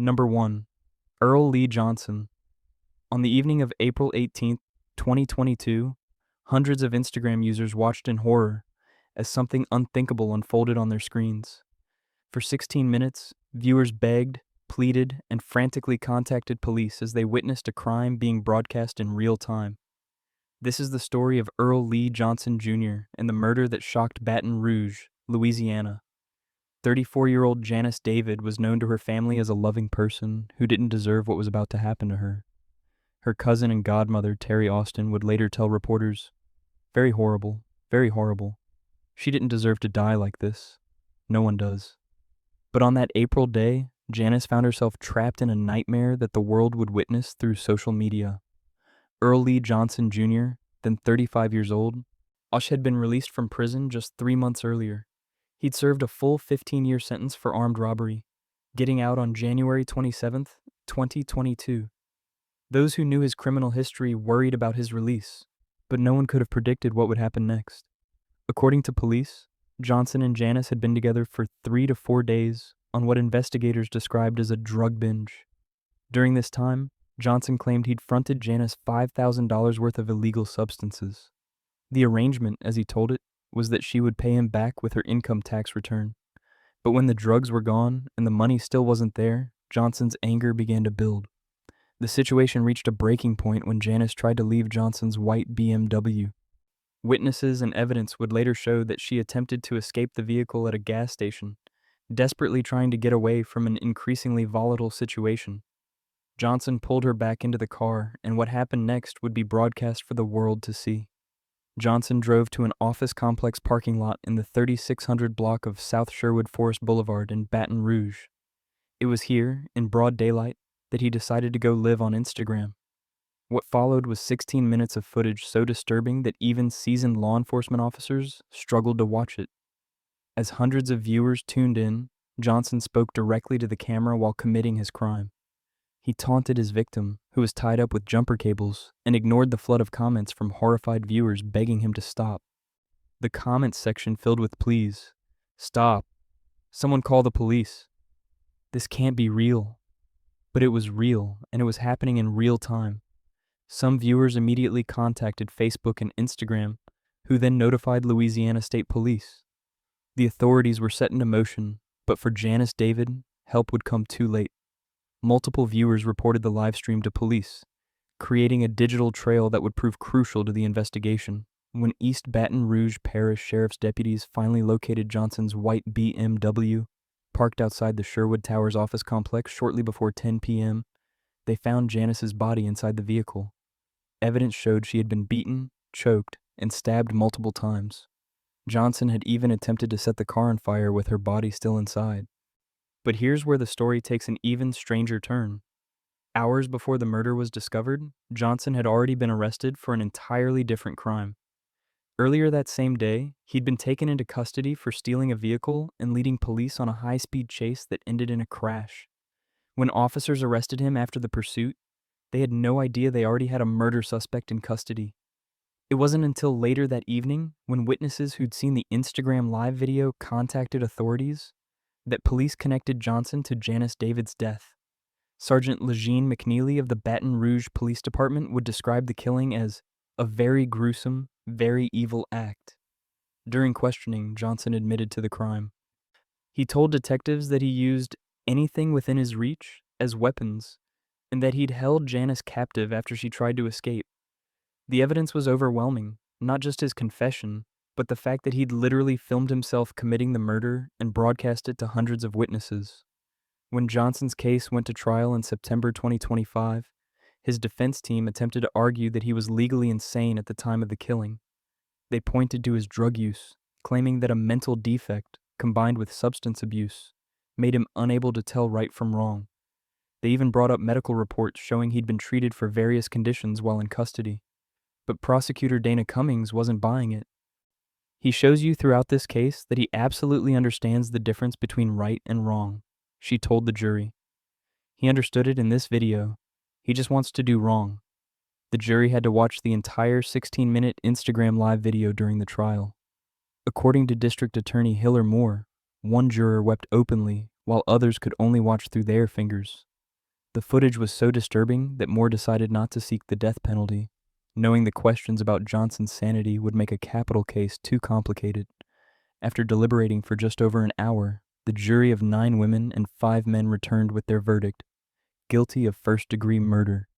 Number 1. Earl Lee Johnson. On the evening of April 18th, 2022, hundreds of Instagram users watched in horror as something unthinkable unfolded on their screens. For 16 minutes, viewers begged, pleaded, and frantically contacted police as they witnessed a crime being broadcast in real time. This is the story of Earl Lee Johnson Jr. and the murder that shocked Baton Rouge, Louisiana. 34-year-old Janice David was known to her family as a loving person who didn't deserve what was about to happen to her. Her cousin and godmother, Terry Austin, would later tell reporters, "Very horrible, very horrible. She didn't deserve to die like this. No one does." But on that April day, Janice found herself trapped in a nightmare that the world would witness through social media. Earl Lee Johnson Jr., then 35 years old, had been released from prison just 3 months earlier. He'd served a full 15-year sentence for armed robbery, getting out on January 27th, 2022. Those who knew his criminal history worried about his release, but no one could have predicted what would happen next. According to police, Johnson and Janice had been together for 3 to 4 days on what investigators described as a drug binge. During this time, Johnson claimed he'd fronted Janice $5,000 worth of illegal substances. The arrangement, as he told it, was that she would pay him back with her income tax return. But when the drugs were gone and the money still wasn't there, Johnson's anger began to build. The situation reached a breaking point when Janice tried to leave Johnson's white BMW. Witnesses and evidence would later show that she attempted to escape the vehicle at a gas station, desperately trying to get away from an increasingly volatile situation. Johnson pulled her back into the car, and what happened next would be broadcast for the world to see. Johnson drove to an office complex parking lot in the 3600 block of South Sherwood Forest Boulevard in Baton Rouge. It was here, in broad daylight, that he decided to go live on Instagram. What followed was 16 minutes of footage so disturbing that even seasoned law enforcement officers struggled to watch it. As hundreds of viewers tuned in, Johnson spoke directly to the camera while committing his crime. He taunted his victim, who was tied up with jumper cables, and ignored the flood of comments from horrified viewers begging him to stop. The comments section filled with pleas. "Stop. Someone call the police. This can't be real." But it was real, and it was happening in real time. Some viewers immediately contacted Facebook and Instagram, who then notified Louisiana State Police. The authorities were set into motion, but for Janice David, help would come too late. Multiple viewers reported the live stream to police, creating a digital trail that would prove crucial to the investigation. When East Baton Rouge Parish Sheriff's deputies finally located Johnson's white BMW, parked outside the Sherwood Towers office complex shortly before 10 p.m., they found Janice's body inside the vehicle. Evidence showed she had been beaten, choked, and stabbed multiple times. Johnson had even attempted to set the car on fire with her body still inside. But here's where the story takes an even stranger turn. Hours before the murder was discovered, Johnson had already been arrested for an entirely different crime. Earlier that same day, he'd been taken into custody for stealing a vehicle and leading police on a high-speed chase that ended in a crash. When officers arrested him after the pursuit, they had no idea they already had a murder suspect in custody. It wasn't until later that evening, when witnesses who'd seen the Instagram live video contacted authorities, that police connected Johnson to Janice David's death. Sergeant Legene McNeely of the Baton Rouge Police Department would describe the killing as a very gruesome, very evil act. During questioning, Johnson admitted to the crime. He told detectives that he used anything within his reach as weapons, and that he'd held Janice captive after she tried to escape. The evidence was overwhelming, not just his confession, but the fact that he'd literally filmed himself committing the murder and broadcast it to hundreds of witnesses. When Johnson's case went to trial in September 2025, his defense team attempted to argue that he was legally insane at the time of the killing. They pointed to his drug use, claiming that a mental defect, combined with substance abuse, made him unable to tell right from wrong. They even brought up medical reports showing he'd been treated for various conditions while in custody. But prosecutor Dana Cummings wasn't buying it. "He shows you throughout this case that he absolutely understands the difference between right and wrong," she told the jury. "He understood it in this video. He just wants to do wrong." The jury had to watch the entire 16-minute Instagram live video during the trial. According to District Attorney Hiller Moore, one juror wept openly while others could only watch through their fingers. The footage was so disturbing that Moore decided not to seek the death penalty, knowing the questions about Johnson's sanity would make a capital case too complicated. After deliberating for just over an hour, the jury of 9 women and 5 men returned with their verdict: guilty of first-degree murder.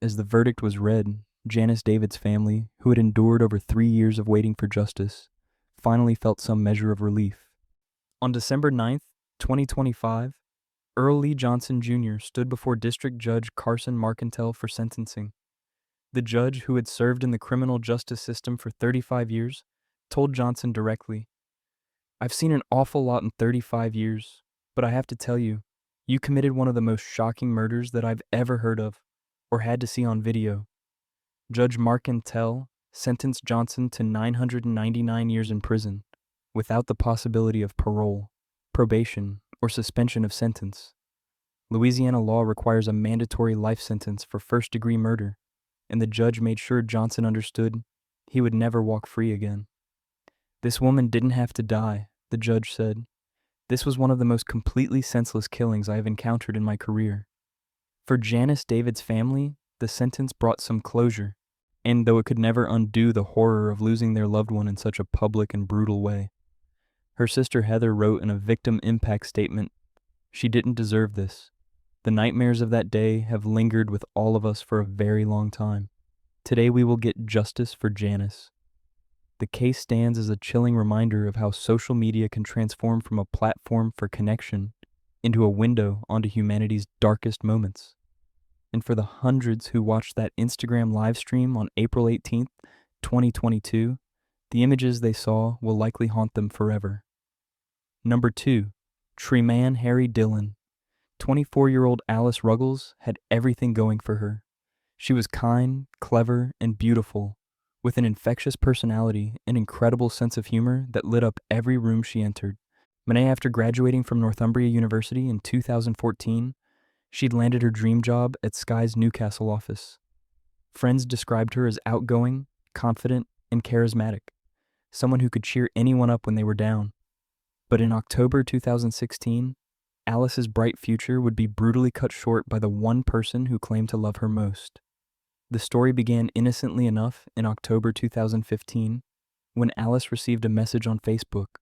As the verdict was read, Janice David's family, who had endured over 3 years of waiting for justice, finally felt some measure of relief. On December 9th, 2025, Earl Lee Johnson Jr. stood before District Judge Carson Marcantel for sentencing. The judge, who had served in the criminal justice system for 35 years, told Johnson directly, "I've seen an awful lot in 35 years, but I have to tell you, you committed one of the most shocking murders that I've ever heard of, or had to see on video." Judge Marcantel sentenced Johnson to 999 years in prison, without the possibility of parole, probation, or suspension of sentence. Louisiana law requires a mandatory life sentence for first-degree murder, and the judge made sure Johnson understood he would never walk free again. "This woman didn't have to die," the judge said. "This was one of the most completely senseless killings I have encountered in my career." For Janice David's family, the sentence brought some closure, and though it could never undo the horror of losing their loved one in such a public and brutal way. Her sister Heather wrote in a victim impact statement, "She didn't deserve this. The nightmares of that day have lingered with all of us for a very long time. Today we will get justice for Janice." The case stands as a chilling reminder of how social media can transform from a platform for connection into a window onto humanity's darkest moments. And for the hundreds who watched that Instagram live stream on April 18th, 2022, the images they saw will likely haunt them forever. Number 2, Treeman Harry Dillon. 24-year-old Alice Ruggles had everything going for her. She was kind, clever, and beautiful, with an infectious personality and incredible sense of humor that lit up every room she entered. After graduating from Northumbria University in 2014, she'd landed her dream job at Sky's Newcastle office. Friends described her as outgoing, confident, and charismatic, someone who could cheer anyone up when they were down. But in October 2016, Alice's bright future would be brutally cut short by the one person who claimed to love her most. The story began innocently enough in October 2015, when Alice received a message on Facebook.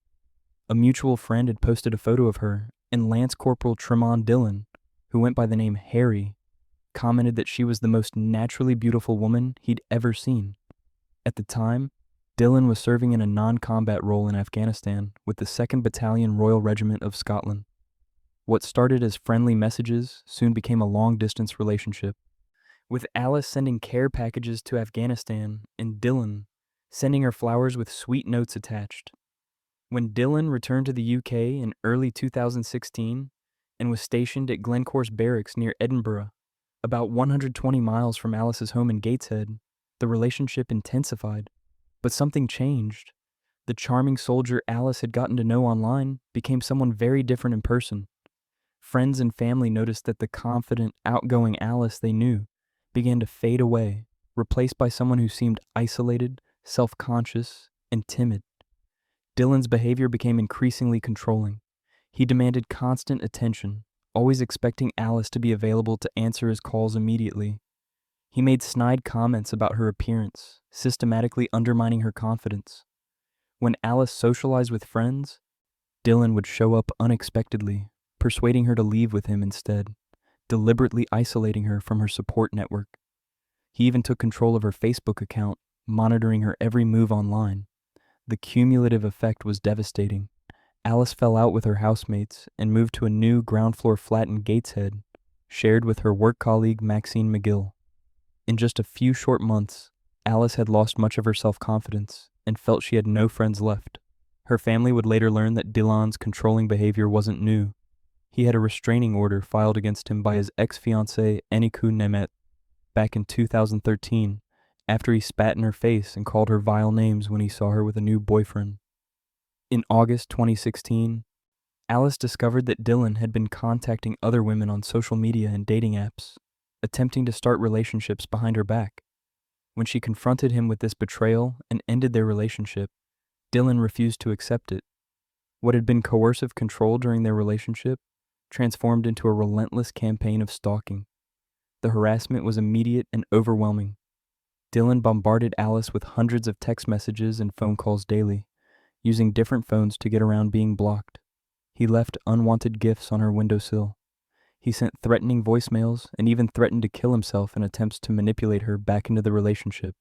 A mutual friend had posted a photo of her, and Lance Corporal Treeman Dillon, who went by the name Harry, commented that she was the most naturally beautiful woman he'd ever seen. At the time, Dillon was serving in a non-combat role in Afghanistan with the 2nd Battalion Royal Regiment of Scotland. What started as friendly messages soon became a long-distance relationship, with Alice sending care packages to Afghanistan and Dillon sending her flowers with sweet notes attached. When Dillon returned to the UK in early 2016 and was stationed at Glencorse Barracks near Edinburgh, about 120 miles from Alice's home in Gateshead, the relationship intensified. But something changed. The charming soldier Alice had gotten to know online became someone very different in person. Friends and family noticed that the confident, outgoing Alice they knew began to fade away, replaced by someone who seemed isolated, self-conscious, and timid. Dillon's behavior became increasingly controlling. He demanded constant attention, always expecting Alice to be available to answer his calls immediately. He made snide comments about her appearance, systematically undermining her confidence. When Alice socialized with friends, Dillon would show up unexpectedly, persuading her to leave with him instead, deliberately isolating her from her support network. He even took control of her Facebook account, monitoring her every move online. The cumulative effect was devastating. Alice fell out with her housemates and moved to a new ground-floor flat in Gateshead, shared with her work colleague Maxine McGill. In just a few short months, Alice had lost much of her self-confidence and felt she had no friends left. Her family would later learn that Dillon's controlling behavior wasn't new. He had a restraining order filed against him by his ex-fiancée Eniku Nemet back in 2013, after he spat in her face and called her vile names when he saw her with a new boyfriend. In August 2016, Alice discovered that Dillon had been contacting other women on social media and dating apps, attempting to start relationships behind her back. When she confronted him with this betrayal and ended their relationship, Dillon refused to accept it. What had been coercive control during their relationship transformed into a relentless campaign of stalking. The harassment was immediate and overwhelming. Dylan bombarded Alice with hundreds of text messages and phone calls daily, using different phones to get around being blocked. He left unwanted gifts on her windowsill. He sent threatening voicemails and even threatened to kill himself in attempts to manipulate her back into the relationship.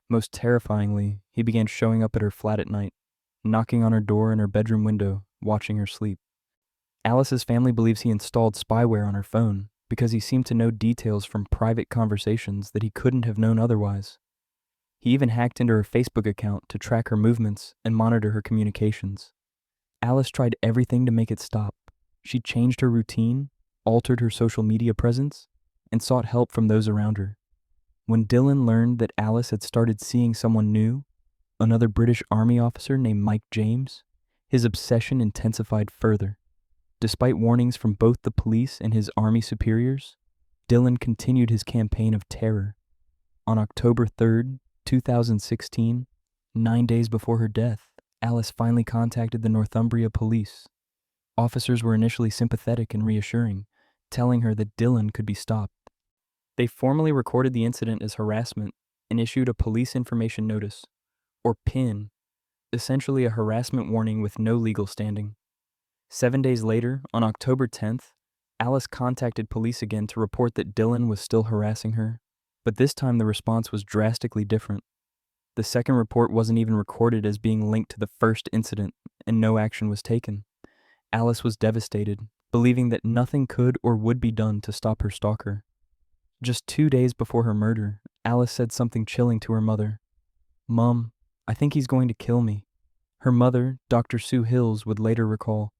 Most terrifyingly, he began showing up at her flat at night, knocking on her door and her bedroom window, watching her sleep. Alice's family believes he installed spyware on her phone because he seemed to know details from private conversations that he couldn't have known otherwise. He even hacked into her Facebook account to track her movements and monitor her communications. Alice tried everything to make it stop. She changed her routine, altered her social media presence, and sought help from those around her. When Dylan learned that Alice had started seeing someone new, another British Army officer named Mike James, his obsession intensified further. Despite warnings from both the police and his army superiors, Dylan continued his campaign of terror. On October 3rd, 2016, 9 days before her death, Alice finally contacted the Northumbria police. Officers were initially sympathetic and reassuring, telling her that Dylan could be stopped. They formally recorded the incident as harassment and issued a police information notice, or PIN, essentially a harassment warning with no legal standing. 7 days later, on October 10th, Alice contacted police again to report that Dylan was still harassing her, but this time the response was drastically different. The second report wasn't even recorded as being linked to the first incident, and no action was taken. Alice was devastated, believing that nothing could or would be done to stop her stalker. Just 2 days before her murder, Alice said something chilling to her mother. "Mom, I think he's going to kill me." Her mother, Dr. Sue Hills, would later recall,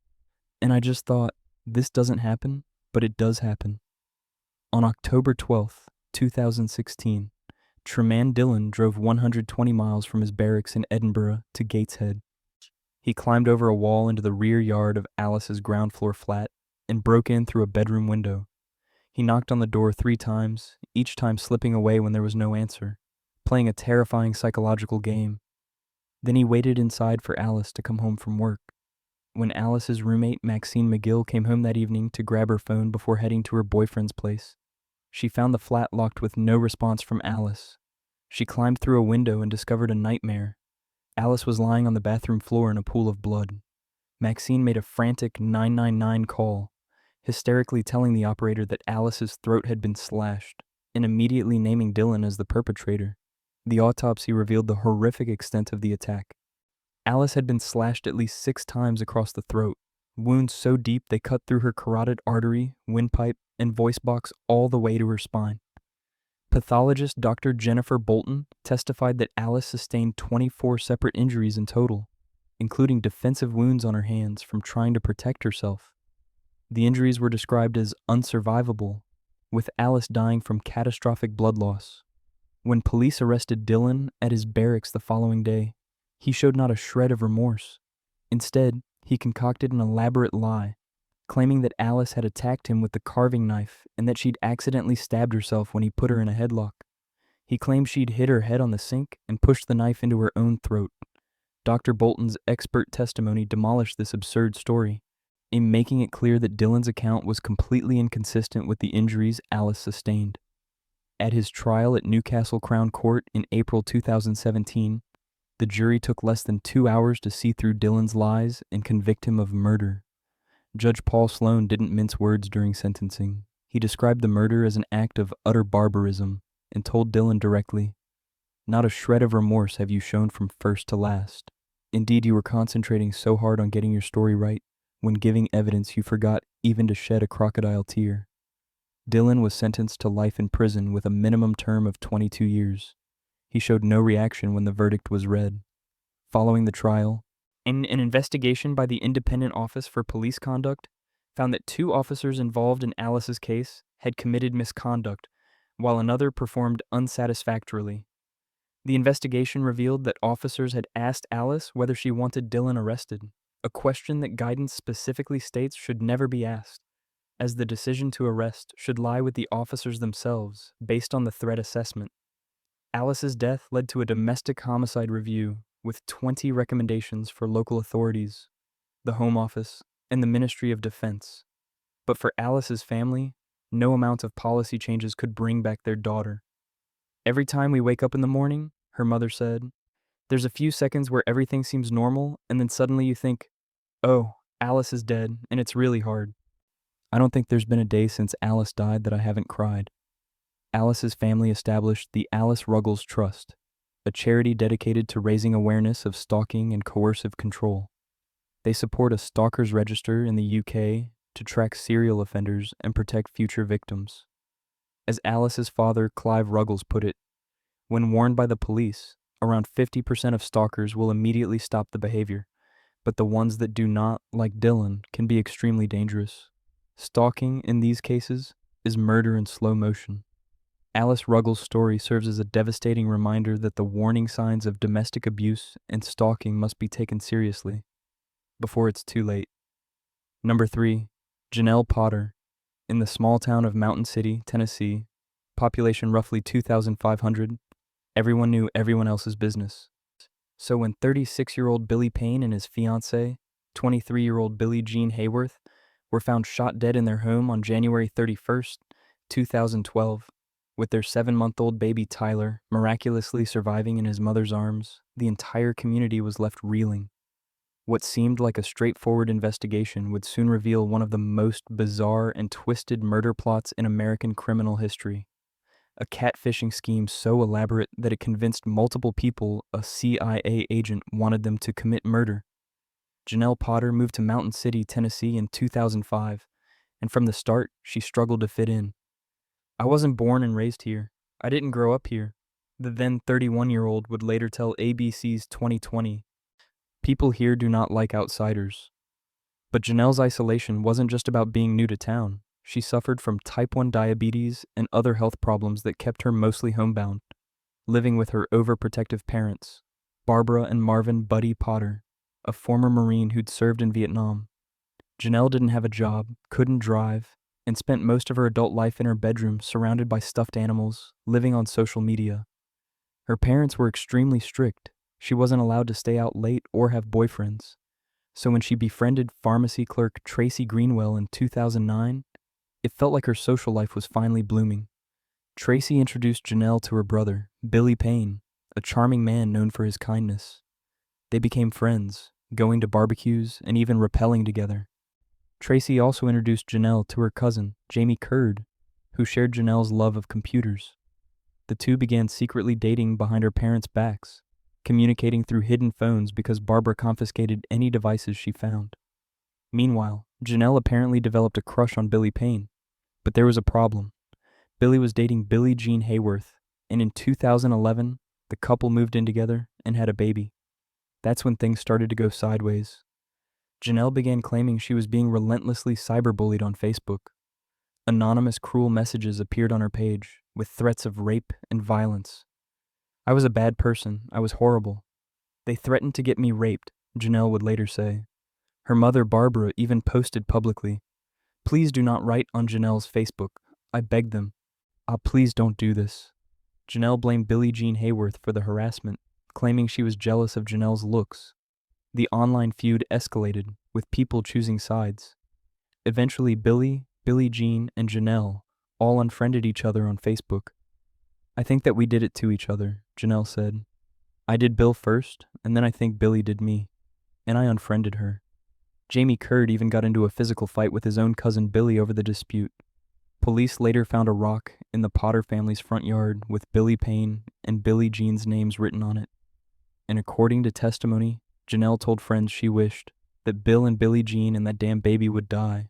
"And I just thought, this doesn't happen, but it does happen." On October 12th, 2016, Tremaine Dillon drove 120 miles from his barracks in Edinburgh to Gateshead. He climbed over a wall into the rear yard of Alice's ground floor flat and broke in through a bedroom window. He knocked on the door 3 times, each time slipping away when there was no answer, playing a terrifying psychological game. Then he waited inside for Alice to come home from work. When Alice's roommate Maxine McGill came home that evening to grab her phone before heading to her boyfriend's place, she found the flat locked with no response from Alice. She climbed through a window and discovered a nightmare. Alice was lying on the bathroom floor in a pool of blood. Maxine made a frantic 999 call, hysterically telling the operator that Alice's throat had been slashed, and immediately naming Dylan as the perpetrator. The autopsy revealed the horrific extent of the attack. Alice had been slashed at least 6 times across the throat, wounds so deep they cut through her carotid artery, windpipe, and voice box all the way to her spine. Pathologist Dr. Jennifer Bolton testified that Alice sustained 24 separate injuries in total, including defensive wounds on her hands from trying to protect herself. The injuries were described as unsurvivable, with Alice dying from catastrophic blood loss. When police arrested Dylan at his barracks the following day, he showed not a shred of remorse. Instead, he concocted an elaborate lie, claiming that Alice had attacked him with the carving knife and that she'd accidentally stabbed herself when he put her in a headlock. He claimed she'd hit her head on the sink and pushed the knife into her own throat. Dr. Bolton's expert testimony demolished this absurd story, in making it clear that Dylan's account was completely inconsistent with the injuries Alice sustained. At his trial at Newcastle Crown Court in April 2017, the jury took less than 2 hours to see through Dylan's lies and convict him of murder. Judge Paul Sloan didn't mince words during sentencing. He described the murder as an act of utter barbarism and told Dylan directly, "Not a shred of remorse have you shown from first to last. Indeed, you were concentrating so hard on getting your story right, when giving evidence you forgot even to shed a crocodile tear." Dylan was sentenced to life in prison with a minimum term of 22 years. He showed no reaction when the verdict was read. Following the trial, an investigation by the Independent Office for Police Conduct found that 2 officers involved in Alice's case had committed misconduct, while another performed unsatisfactorily. The investigation revealed that officers had asked Alice whether she wanted Dylan arrested, a question that guidance specifically states should never be asked, as the decision to arrest should lie with the officers themselves based on the threat assessment. Alice's death led to a domestic homicide review with 20 recommendations for local authorities, the Home Office, and the Ministry of Defense. But for Alice's family, no amount of policy changes could bring back their daughter. Every time we wake up in the morning, her mother said, there's a few seconds where everything seems normal, and then suddenly you think, oh, Alice is dead, and it's really hard. I don't think there's been a day since Alice died that I haven't cried. Alice's family established the Alice Ruggles Trust, a charity dedicated to raising awareness of stalking and coercive control. They support a stalkers register in the UK to track serial offenders and protect future victims. As Alice's father, Clive Ruggles, put it, when warned by the police, around 50% of stalkers will immediately stop the behavior, but the ones that do not, like Dylan, can be extremely dangerous. Stalking, in these cases, is murder in slow motion. Alice Ruggles' story serves as a devastating reminder that the warning signs of domestic abuse and stalking must be taken seriously before it's too late. Number 3, Janelle Potter. In the small town of Mountain City, Tennessee, population roughly 2,500, everyone knew everyone else's business. So when 36-year-old Billy Payne and his fiancée, 23-year-old Billie Jean Hayworth, were found shot dead in their home on January 31st, 2012, with their 7-month-old baby Tyler miraculously surviving in his mother's arms, the entire community was left reeling. What seemed like a straightforward investigation would soon reveal one of the most bizarre and twisted murder plots in American criminal history. A catfishing scheme so elaborate that it convinced multiple people a CIA agent wanted them to commit murder. Janelle Potter moved to Mountain City, Tennessee in 2005, and from the start, she struggled to fit in. I wasn't born and raised here. I didn't grow up here. The then 31-year-old would later tell ABC's 2020, people here do not like outsiders. But Janelle's isolation wasn't just about being new to town. She suffered from type 1 diabetes and other health problems that kept her mostly homebound, living with her overprotective parents, Barbara and Marvin Buddy Potter, a former Marine who'd served in Vietnam. Janelle didn't have a job, couldn't drive, and spent most of her adult life in her bedroom surrounded by stuffed animals, living on social media. Her parents were extremely strict. She wasn't allowed to stay out late or have boyfriends. So when she befriended pharmacy clerk Tracy Greenwell in 2009, it felt like her social life was finally blooming. Tracy introduced Janelle to her brother, Billy Payne, a charming man known for his kindness. They became friends, going to barbecues and even rappelling together. Tracy also introduced Janelle to her cousin, Jamie Curd, who shared Janelle's love of computers. The two began secretly dating behind her parents' backs, communicating through hidden phones because Barbara confiscated any devices she found. Meanwhile, Janelle apparently developed a crush on Billy Payne, but there was a problem. Billy was dating Billie Jean Hayworth, and in 2011, the couple moved in together and had a baby. That's when things started to go sideways. Janelle began claiming she was being relentlessly cyberbullied on Facebook. Anonymous, cruel messages appeared on her page, with threats of rape and violence. I was a bad person. I was horrible. They threatened to get me raped, Janelle would later say. Her mother, Barbara, even posted publicly, "Please do not write on Janelle's Facebook. I begged them. Please don't do this." Janelle blamed Billie Jean Hayworth for the harassment, claiming she was jealous of Janelle's looks. The online feud escalated, with people choosing sides. Eventually, Billie Jean, and Janelle all unfriended each other on Facebook. "I think that we did it to each other," Janelle said. "I did Bill first, and then I think Billy did me, and I unfriended her." Jamie Curd even got into a physical fight with his own cousin Billy over the dispute. Police later found a rock in the Potter family's front yard with Billy Payne and Billie Jean's names written on it. And according to testimony, Janelle told friends she wished that Bill and Billie Jean and that damn baby would die.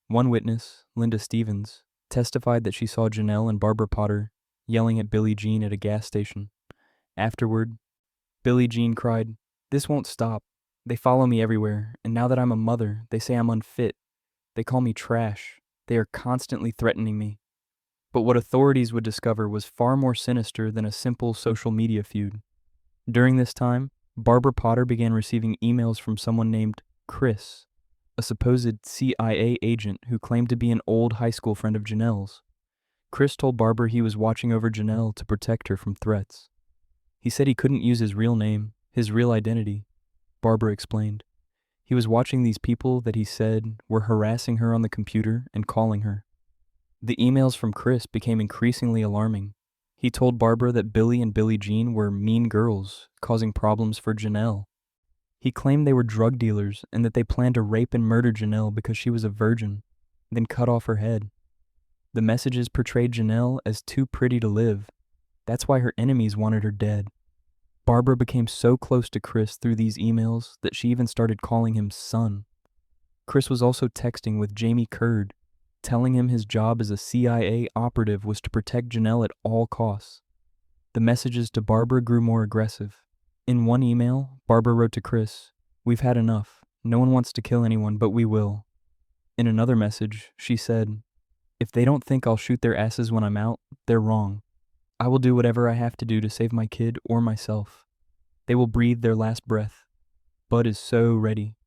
One witness, Linda Stevens, testified that she saw Janelle and Barbara Potter yelling at Billie Jean at a gas station. Afterward, Billie Jean cried, "This won't stop. They follow me everywhere, and now that I'm a mother, they say I'm unfit. They call me trash. They are constantly threatening me." But what authorities would discover was far more sinister than a simple social media feud. During this time, Barbara Potter began receiving emails from someone named Chris, a supposed CIA agent who claimed to be an old high school friend of Janelle's. Chris told Barbara he was watching over Janelle to protect her from threats. He said he couldn't use his real name, his real identity, Barbara explained. He was watching these people that he said were harassing her on the computer and calling her. The emails from Chris became increasingly alarming. He told Barbara that Billy and Billie Jean were mean girls, causing problems for Janelle. He claimed they were drug dealers and that they planned to rape and murder Janelle because she was a virgin, then cut off her head. The messages portrayed Janelle as too pretty to live. That's why her enemies wanted her dead. Barbara became so close to Chris through these emails that she even started calling him son. Chris was also texting with Jamie Curd, telling him his job as a CIA operative was to protect Janelle at all costs. The messages to Barbara grew more aggressive. In one email, Barbara wrote to Chris, "We've had enough. No one wants to kill anyone, but we will." In another message, she said, "If they don't think I'll shoot their asses when I'm out, they're wrong. I will do whatever I have to do to save my kid or myself. They will breathe their last breath. Bud is so ready."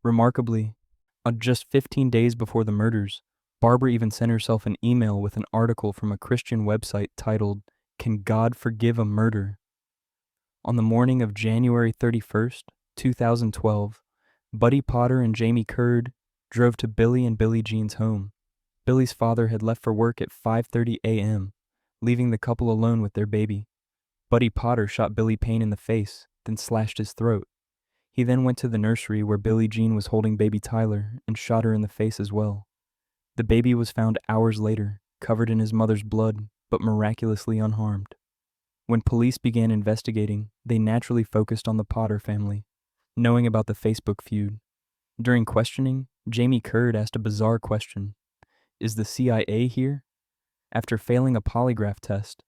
Remarkably, on just 15 days before the murders, Barbara even sent herself an email with an article from a Christian website titled, "Can God Forgive a Murder?" On the morning of January 31st, 2012, Buddy Potter and Jamie Curd drove to Billy and Billie Jean's home. Billy's father had left for work at 5:30 a.m., leaving the couple alone with their baby. Buddy Potter shot Billy Payne in the face, then slashed his throat. He then went to the nursery where Billie Jean was holding baby Tyler and shot her in the face as well. The baby was found hours later, covered in his mother's blood, but miraculously unharmed. When police began investigating, they naturally focused on the Potter family, knowing about the Facebook feud. During questioning, Jamie Curd asked a bizarre question. "Is the CIA here?" After failing a polygraph test,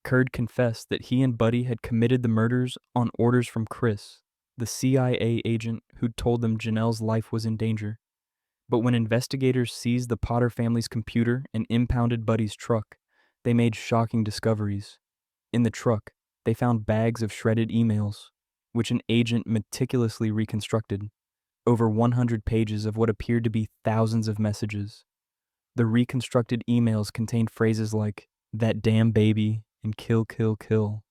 Curd confessed that he and Buddy had committed the murders on orders from Chris, the CIA agent who'd told them Janelle's life was in danger. But when investigators seized the Potter family's computer and impounded Buddy's truck, they made shocking discoveries. In the truck, they found bags of shredded emails, which an agent meticulously reconstructed, over 100 pages of what appeared to be thousands of messages. The reconstructed emails contained phrases like, "that damn baby," and "kill, kill, kill."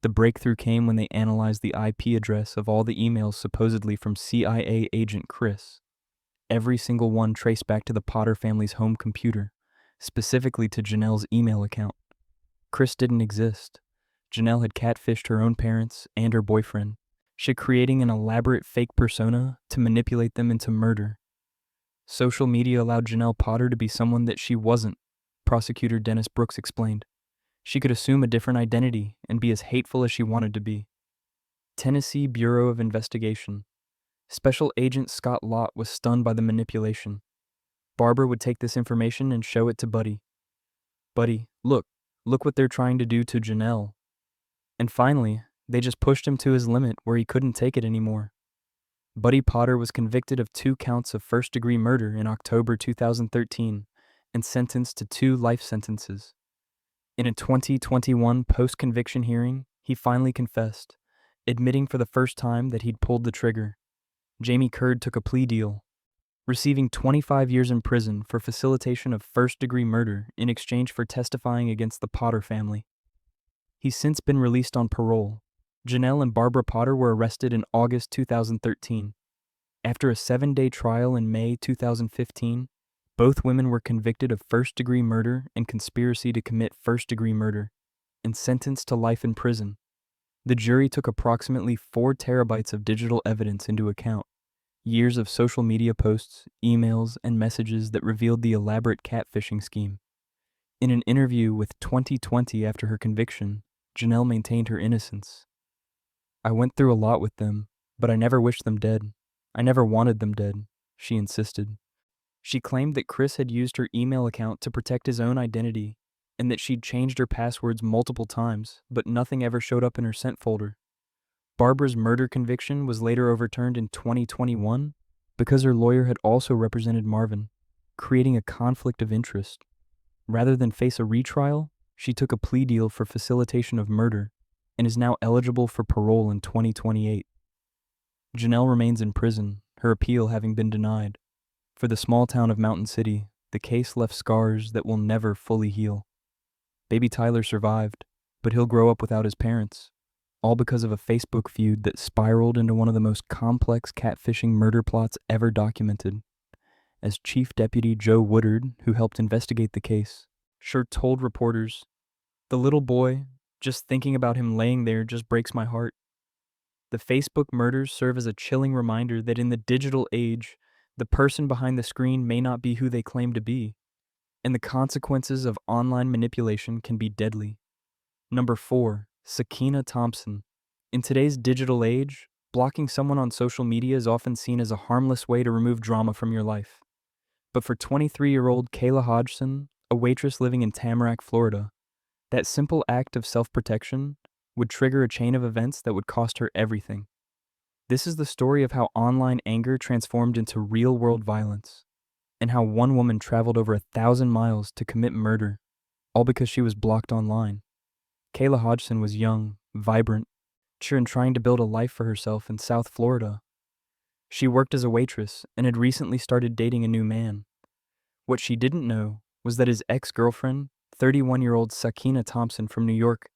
The breakthrough came when they analyzed the IP address of all the emails supposedly from CIA agent Chris. Every single one traced back to the Potter family's home computer, specifically to Janelle's email account. Chris didn't exist. Janelle had catfished her own parents and her boyfriend, creating an elaborate fake persona to manipulate them into murder. Social media allowed Janelle Potter to be someone that she wasn't, prosecutor Dennis Brooks explained. She could assume a different identity and be as hateful as she wanted to be. Tennessee Bureau of Investigation. Special Agent Scott Lott was stunned by the manipulation. Barbara would take this information and show it to Buddy. "Buddy, look what they're trying to do to Janelle." And finally, they just pushed him to his limit where he couldn't take it anymore. Buddy Potter was convicted of 2 counts of first-degree murder in October 2013 and sentenced to 2 life sentences. In a 2021 post-conviction hearing, he finally confessed, admitting for the first time that he'd pulled the trigger. Jamie Curd took a plea deal, receiving 25 years in prison for facilitation of first-degree murder in exchange for testifying against the Potter family. He's since been released on parole. Janelle and Barbara Potter were arrested in August 2013. After a 7-day trial in May 2015, both women were convicted of first-degree murder and conspiracy to commit first-degree murder, and sentenced to life in prison. The jury took approximately 4 terabytes of digital evidence into account, years of social media posts, emails, and messages that revealed the elaborate catfishing scheme. In an interview with 2020 after her conviction, Janelle maintained her innocence. "I went through a lot with them, but I never wished them dead. I never wanted them dead," she insisted. She claimed that Chris had used her email account to protect his own identity, and that she'd changed her passwords multiple times, but nothing ever showed up in her sent folder. Barbara's murder conviction was later overturned in 2021 because her lawyer had also represented Marvin, creating a conflict of interest. Rather than face a retrial, she took a plea deal for facilitation of murder and is now eligible for parole in 2028. Janelle remains in prison, her appeal having been denied. For the small town of Mountain City, the case left scars that will never fully heal. Baby Tyler survived, but he'll grow up without his parents. all because of a Facebook feud that spiraled into one of the most complex catfishing murder plots ever documented. As Chief Deputy Joe Woodard, who helped investigate the case, sure told reporters, "The little boy, just thinking about him laying there just breaks my heart." The Facebook murders serve as a chilling reminder that in the digital age, the person behind the screen may not be who they claim to be, and the consequences of online manipulation can be deadly. Number 4, Sakina Thompson. In today's digital age, blocking someone on social media is often seen as a harmless way to remove drama from your life. But for 23-year-old Kayla Hodgson, a waitress living in Tamarack, Florida, that simple act of self-protection would trigger a chain of events that would cost her everything. This is the story of how online anger transformed into real-world violence, and how one woman traveled over 1,000 miles to commit murder, all because she was blocked online. Kayla Hodgson was young, vibrant, and trying to build a life for herself in South Florida. She worked as a waitress and had recently started dating a new man. What she didn't know was that his ex-girlfriend, 31-year-old Sakina Thompson from New York,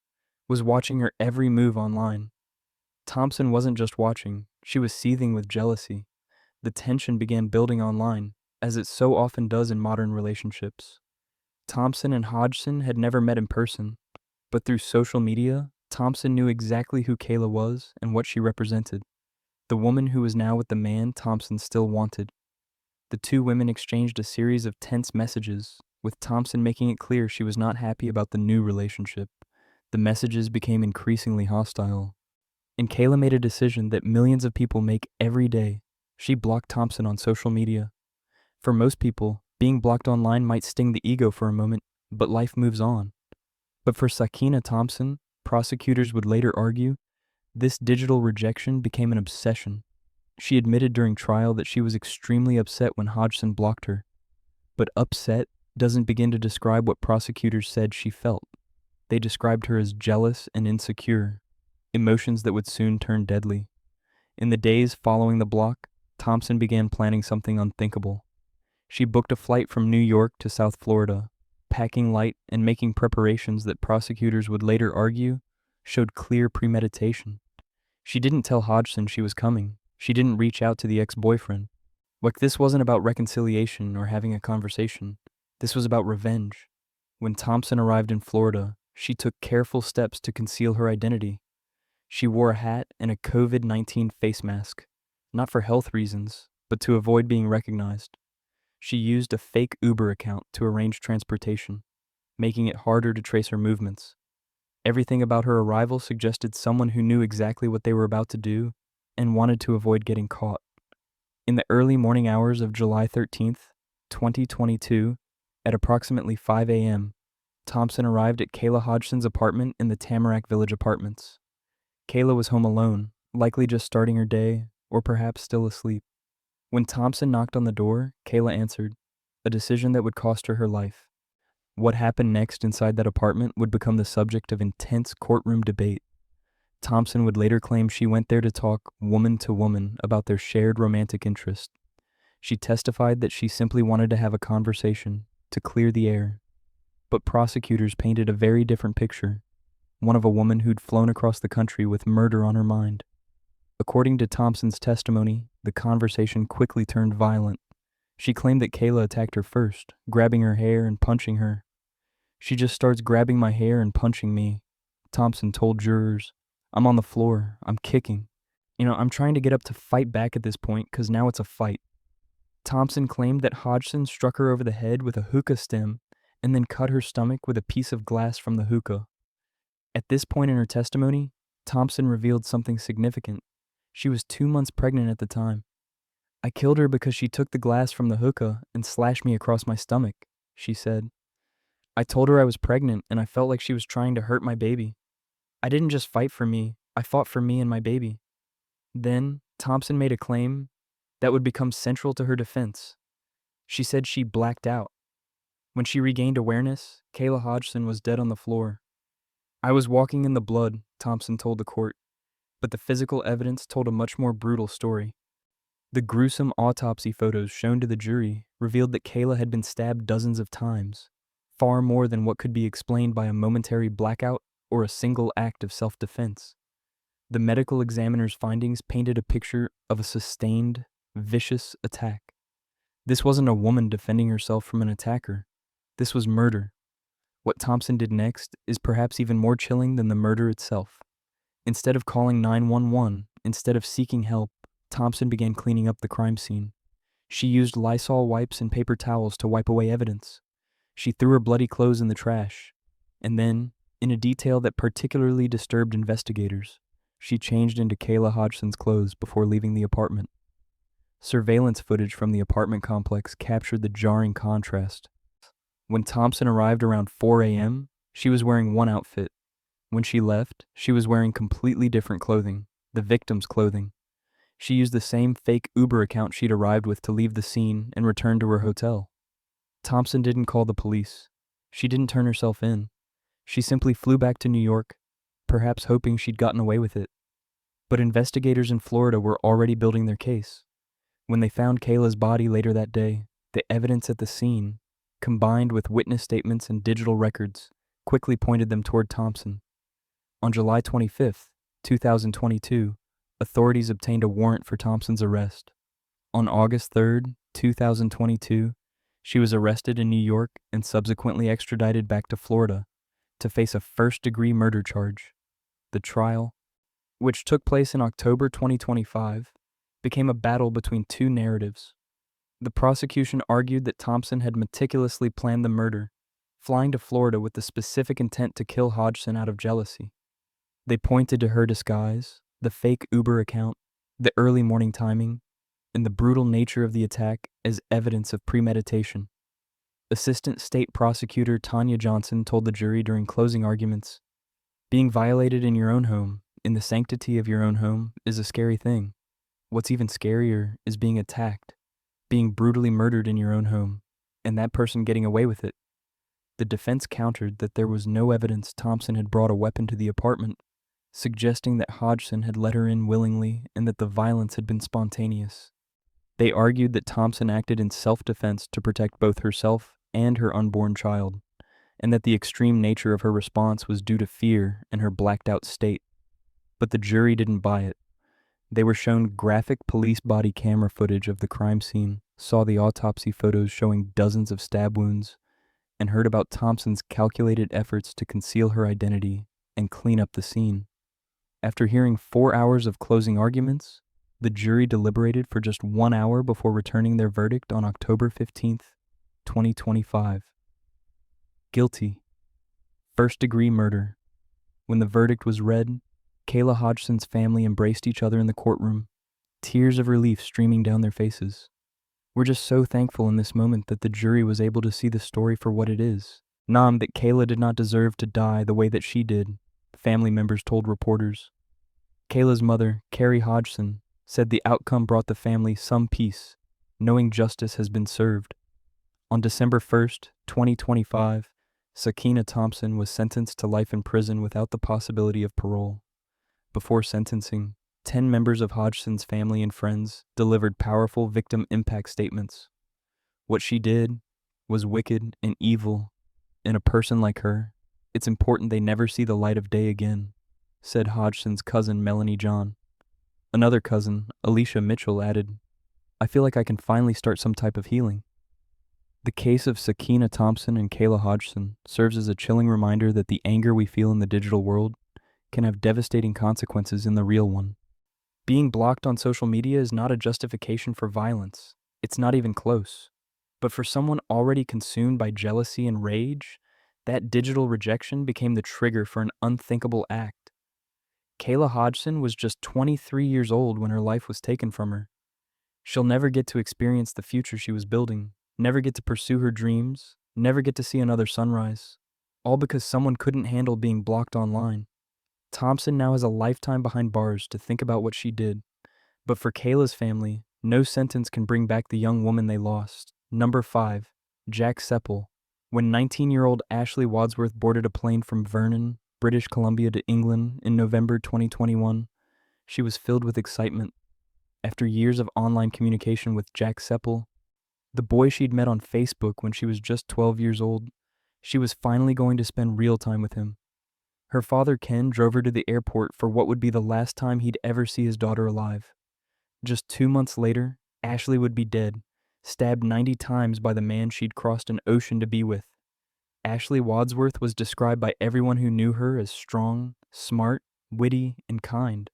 was watching her every move online. Thompson wasn't just watching, she was seething with jealousy. The tension began building online, as it so often does in modern relationships. Thompson and Hodgson had never met in person, but through social media, Thompson knew exactly who Kayla was and what she represented. The woman who was now with the man Thompson still wanted. The two women exchanged a series of tense messages, with Thompson making it clear she was not happy about the new relationship. The messages became increasingly hostile, and Kayla made a decision that millions of people make every day. She blocked Thompson on social media. For most people, being blocked online might sting the ego for a moment, but life moves on. But for Sakina Thompson, prosecutors would later argue, this digital rejection became an obsession. She admitted during trial that she was extremely upset when Hodgson blocked her. But upset doesn't begin to describe what prosecutors said she felt. They described her as jealous and insecure, emotions that would soon turn deadly. In the days following the block, Thompson began planning something unthinkable. She booked a flight from New York to South Florida, packing light and making preparations that prosecutors would later argue showed clear premeditation. She didn't tell Hodgson she was coming. She didn't reach out to the ex-boyfriend. Like, this wasn't about reconciliation or having a conversation. This was about revenge. When Thompson arrived in Florida, she took careful steps to conceal her identity. She wore a hat and a COVID-19 face mask, not for health reasons, but to avoid being recognized. She used a fake Uber account to arrange transportation, making it harder to trace her movements. Everything about her arrival suggested someone who knew exactly what they were about to do and wanted to avoid getting caught. In the early morning hours of July 13th, 2022, at approximately 5 a.m., Thompson arrived at Kayla Hodgson's apartment in the Tamarack Village Apartments. Kayla was home alone, likely just starting her day, or perhaps still asleep. When Thompson knocked on the door, Kayla answered, a decision that would cost her her life. What happened next inside that apartment would become the subject of intense courtroom debate. Thompson would later claim she went there to talk woman to woman about their shared romantic interest. She testified that she simply wanted to have a conversation, to clear the air. But prosecutors painted a very different picture, one of a woman who'd flown across the country with murder on her mind. According to Thompson's testimony, the conversation quickly turned violent. She claimed that Kayla attacked her first, grabbing her hair and punching her. She just starts grabbing my hair and punching me, Thompson told jurors. I'm on the floor. I'm kicking. I'm trying to get up to fight back at this point because now it's a fight. Thompson claimed that Hodgson struck her over the head with a hookah stem and then cut her stomach with a piece of glass from the hookah. At this point in her testimony, Thompson revealed something significant. She was 2 months pregnant at the time. I killed her because she took the glass from the hookah and slashed me across my stomach, she said. I told her I was pregnant and I felt like she was trying to hurt my baby. I didn't just fight for me, I fought for me and my baby. Then, Thompson made a claim that would become central to her defense. She said she blacked out. When she regained awareness, Kayla Hodgson was dead on the floor. I was walking in the blood, Thompson told the court, but the physical evidence told a much more brutal story. The gruesome autopsy photos shown to the jury revealed that Kayla had been stabbed dozens of times, far more than what could be explained by a momentary blackout or a single act of self-defense. The medical examiner's findings painted a picture of a sustained, vicious attack. This wasn't a woman defending herself from an attacker. This was murder. What Thompson did next is perhaps even more chilling than the murder itself. Instead of calling 911, instead of seeking help, Thompson began cleaning up the crime scene. She used Lysol wipes and paper towels to wipe away evidence. She threw her bloody clothes in the trash. And then, in a detail that particularly disturbed investigators, she changed into Kayla Hodgson's clothes before leaving the apartment. Surveillance footage from the apartment complex captured the jarring contrast. When Thompson arrived around 4 a.m., she was wearing one outfit. When she left, she was wearing completely different clothing, the victim's clothing. She used the same fake Uber account she'd arrived with to leave the scene and return to her hotel. Thompson didn't call the police. She didn't turn herself in. She simply flew back to New York, perhaps hoping she'd gotten away with it. But investigators in Florida were already building their case. When they found Kayla's body later that day, the evidence at the scene, combined with witness statements and digital records, quickly pointed them toward Thompson. On July 25, 2022, authorities obtained a warrant for Thompson's arrest. On August 3, 2022, she was arrested in New York and subsequently extradited back to Florida to face a first-degree murder charge. The trial, which took place in October 2025, became a battle between two narratives. The prosecution argued that Thompson had meticulously planned the murder, flying to Florida with the specific intent to kill Hodgson out of jealousy. They pointed to her disguise, the fake Uber account, the early morning timing, and the brutal nature of the attack as evidence of premeditation. Assistant State Prosecutor Tanya Johnson told the jury during closing arguments, "Being violated in your own home, in the sanctity of your own home, is a scary thing. What's even scarier is being attacked, being brutally murdered in your own home, and that person getting away with it." The defense countered that there was no evidence Thompson had brought a weapon to the apartment, suggesting that Hodgson had let her in willingly and that the violence had been spontaneous. They argued that Thompson acted in self-defense to protect both herself and her unborn child, and that the extreme nature of her response was due to fear and her blacked-out state. But the jury didn't buy it. They were shown graphic police body camera footage of the crime scene, saw the autopsy photos showing dozens of stab wounds, and heard about Thompson's calculated efforts to conceal her identity and clean up the scene. After hearing 4 hours of closing arguments, the jury deliberated for just 1 hour before returning their verdict on October 15th, 2025. Guilty. First-degree murder. When the verdict was read, Kayla Hodgson's family embraced each other in the courtroom, tears of relief streaming down their faces. "We're just so thankful in this moment that the jury was able to see the story for what it is. That Kayla did not deserve to die the way that she did," family members told reporters. Kayla's mother, Carrie Hodgson, said the outcome brought the family some peace, knowing justice has been served. On December 1st, 2025, Sakina Thompson was sentenced to life in prison without the possibility of parole. Before sentencing, 10 members of Hodgson's family and friends delivered powerful victim impact statements. What she did was wicked and evil, and a person like her, it's important they never see the light of day again, said Hodgson's cousin Melanie John. Another cousin, Alicia Mitchell, added, "I feel like I can finally start some type of healing." The case of Sakina Thompson and Kayla Hodgson serves as a chilling reminder that the anger we feel in the digital world can have devastating consequences in the real one. Being blocked on social media is not a justification for violence. It's not even close. But for someone already consumed by jealousy and rage, that digital rejection became the trigger for an unthinkable act. Kayla Hodgson was just 23 years old when her life was taken from her. She'll never get to experience the future she was building, never get to pursue her dreams, never get to see another sunrise, all because someone couldn't handle being blocked online. Thompson now has a lifetime behind bars to think about what she did. But for Kayla's family, no sentence can bring back the young woman they lost. Number 5, Jack Seppel. When 19-year-old Ashley Wadsworth boarded a plane from Vernon, British Columbia to England in November 2021, she was filled with excitement. After years of online communication with Jack Seppel, the boy she'd met on Facebook when she was just 12 years old, she was finally going to spend real time with him. Her father, Ken, drove her to the airport for what would be the last time he'd ever see his daughter alive. Just 2 months later, Ashley would be dead, stabbed 90 times by the man she'd crossed an ocean to be with. Ashley Wadsworth was described by everyone who knew her as strong, smart, witty, and kind.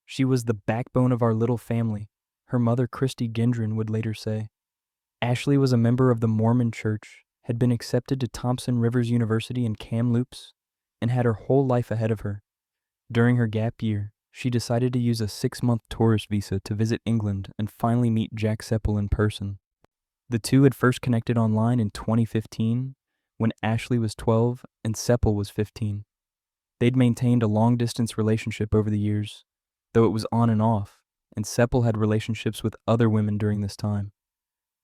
She was the backbone of our little family, her mother, Christy Gendron, would later say. Ashley was a member of the Mormon Church, had been accepted to Thompson Rivers University in Kamloops, and had her whole life ahead of her. During her gap year, she decided to use a 6-month tourist visa to visit England and finally meet Jack Seppel in person. The two had first connected online in 2015, when Ashley was 12 and Seppel was 15. They'd maintained a long-distance relationship over the years, though it was on and off, and Seppel had relationships with other women during this time.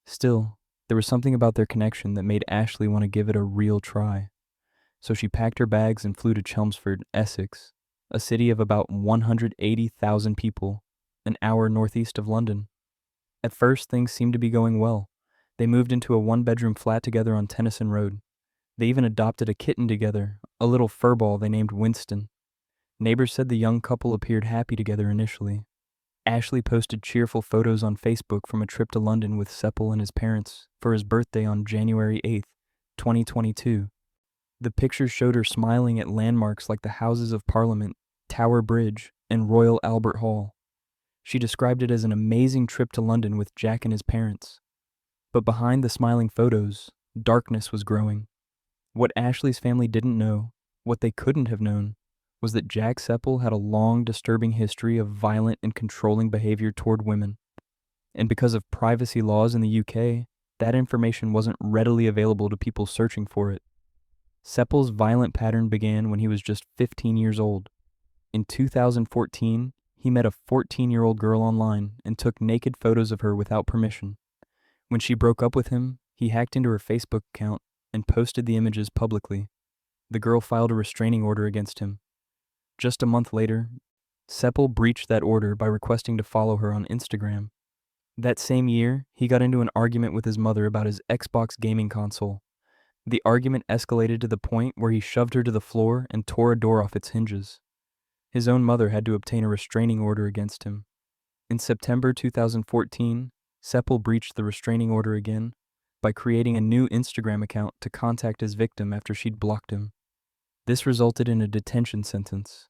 Still, there was something about their connection that made Ashley want to give it a real try. So she packed her bags and flew to Chelmsford, Essex, a city of about 180,000 people, an hour northeast of London. At first, things seemed to be going well. They moved into a one-bedroom flat together on Tennyson Road. They even adopted a kitten together, a little furball they named Winston. Neighbors said the young couple appeared happy together initially. Ashley posted cheerful photos on Facebook from a trip to London with Seppel and his parents for his birthday on January 8, 2022. The pictures showed her smiling at landmarks like the Houses of Parliament, Tower Bridge, and Royal Albert Hall. She described it as an amazing trip to London with Jack and his parents. But behind the smiling photos, darkness was growing. What Ashley's family didn't know, what they couldn't have known, was that Jack Seppel had a long, disturbing history of violent and controlling behavior toward women. And because of privacy laws in the UK, that information wasn't readily available to people searching for it. Seppel's violent pattern began when he was just 15 years old. In 2014, he met a 14-year-old girl online and took naked photos of her without permission. When she broke up with him, he hacked into her Facebook account and posted the images publicly. The girl filed a restraining order against him. Just a month later, Seppel breached that order by requesting to follow her on Instagram. That same year, he got into an argument with his mother about his Xbox gaming console. The argument escalated to the point where he shoved her to the floor and tore a door off its hinges. His own mother had to obtain a restraining order against him. In September 2014, Seppel breached the restraining order again by creating a new Instagram account to contact his victim after she'd blocked him. This resulted in a detention sentence.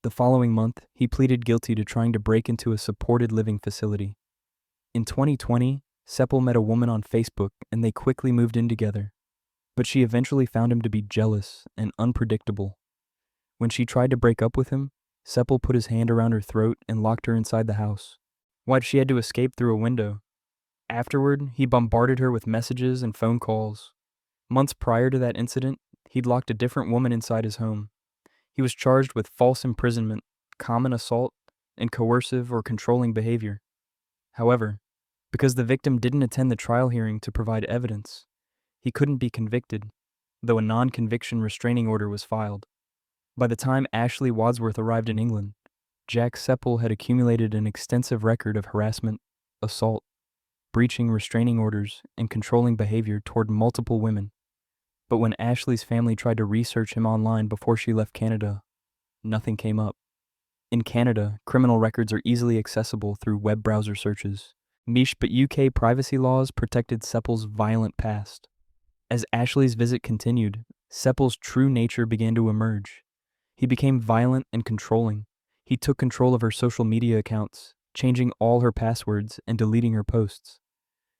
The following month, he pleaded guilty to trying to break into a supported living facility. In 2020, Seppel met a woman on Facebook and they quickly moved in together. But she eventually found him to be jealous and unpredictable. When she tried to break up with him, Seppel put his hand around her throat and locked her inside the house. She had to escape through a window. Afterward, he bombarded her with messages and phone calls. Months prior to that incident, he'd locked a different woman inside his home. He was charged with false imprisonment, common assault, and coercive or controlling behavior. However, because the victim didn't attend the trial hearing to provide evidence, he couldn't be convicted, though a non-conviction restraining order was filed. By the time Ashley Wadsworth arrived in England, Jack Seppel had accumulated an extensive record of harassment, assault, breaching restraining orders, and controlling behavior toward multiple women. But when Ashley's family tried to research him online before she left Canada, nothing came up. In Canada, criminal records are easily accessible through web browser searches. Niche but UK privacy laws protected Seppel's violent past. As Ashley's visit continued, Seppel's true nature began to emerge. He became violent and controlling. He took control of her social media accounts, changing all her passwords and deleting her posts.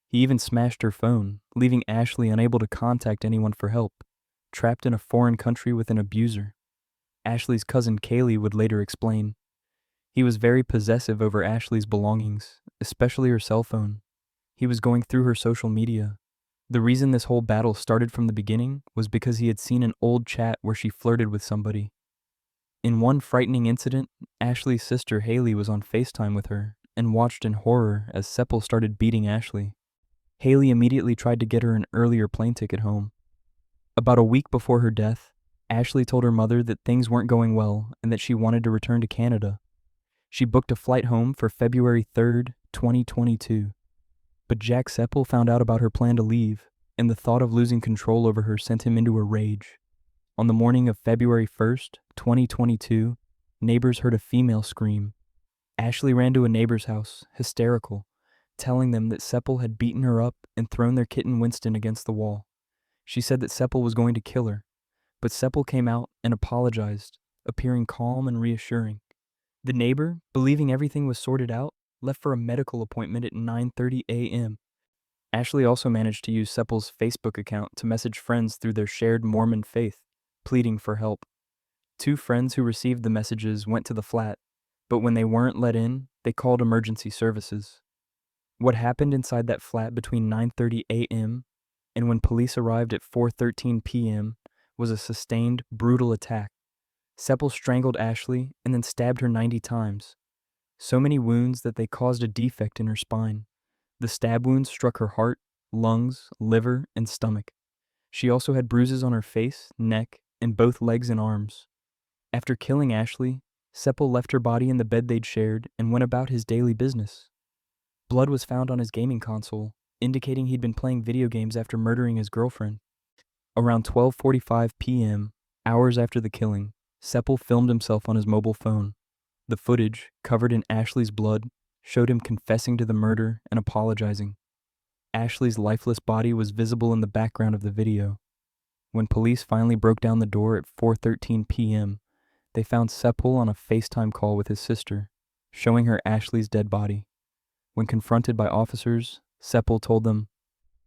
He even smashed her phone, leaving Ashley unable to contact anyone for help, trapped in a foreign country with an abuser. Ashley's cousin Kaylee would later explain. He was very possessive over Ashley's belongings, especially her cell phone. He was going through her social media. The reason this whole battle started from the beginning was because he had seen an old chat where she flirted with somebody. In one frightening incident, Ashley's sister Haley was on FaceTime with her and watched in horror as Seppel started beating Ashley. Haley immediately tried to get her an earlier plane ticket home. About a week before her death, Ashley told her mother that things weren't going well and that she wanted to return to Canada. She booked a flight home for February 3rd, 2022. But Jack Seppel found out about her plan to leave, and the thought of losing control over her sent him into a rage. On the morning of February 1st, 2022, neighbors heard a female scream. Ashley ran to a neighbor's house, hysterical, telling them that Seppel had beaten her up and thrown their kitten Winston against the wall. She said that Seppel was going to kill her, but Seppel came out and apologized, appearing calm and reassuring. The neighbor, believing everything was sorted out, left for a medical appointment at 9:30 a.m. Ashley also managed to use Seppel's Facebook account to message friends through their shared Mormon faith, pleading for help. Two friends who received the messages went to the flat, but when they weren't let in, they called emergency services. What happened inside that flat between 9:30 a.m. and when police arrived at 4:13 p.m. was a sustained, brutal attack. Seppel strangled Ashley and then stabbed her 90 times, so many wounds that they caused a defect in her spine. The stab wounds struck her heart, lungs, liver, and stomach. She also had bruises on her face, neck, and both legs and arms. After killing Ashley, Seppel left her body in the bed they'd shared and went about his daily business. Blood was found on his gaming console, indicating he'd been playing video games after murdering his girlfriend. Around 12:45 p.m., hours after the killing, Seppel filmed himself on his mobile phone. The footage, covered in Ashley's blood, showed him confessing to the murder and apologizing. Ashley's lifeless body was visible in the background of the video. When police finally broke down the door at 4:13 p.m., they found Seppel on a FaceTime call with his sister, showing her Ashley's dead body. When confronted by officers, Seppel told them,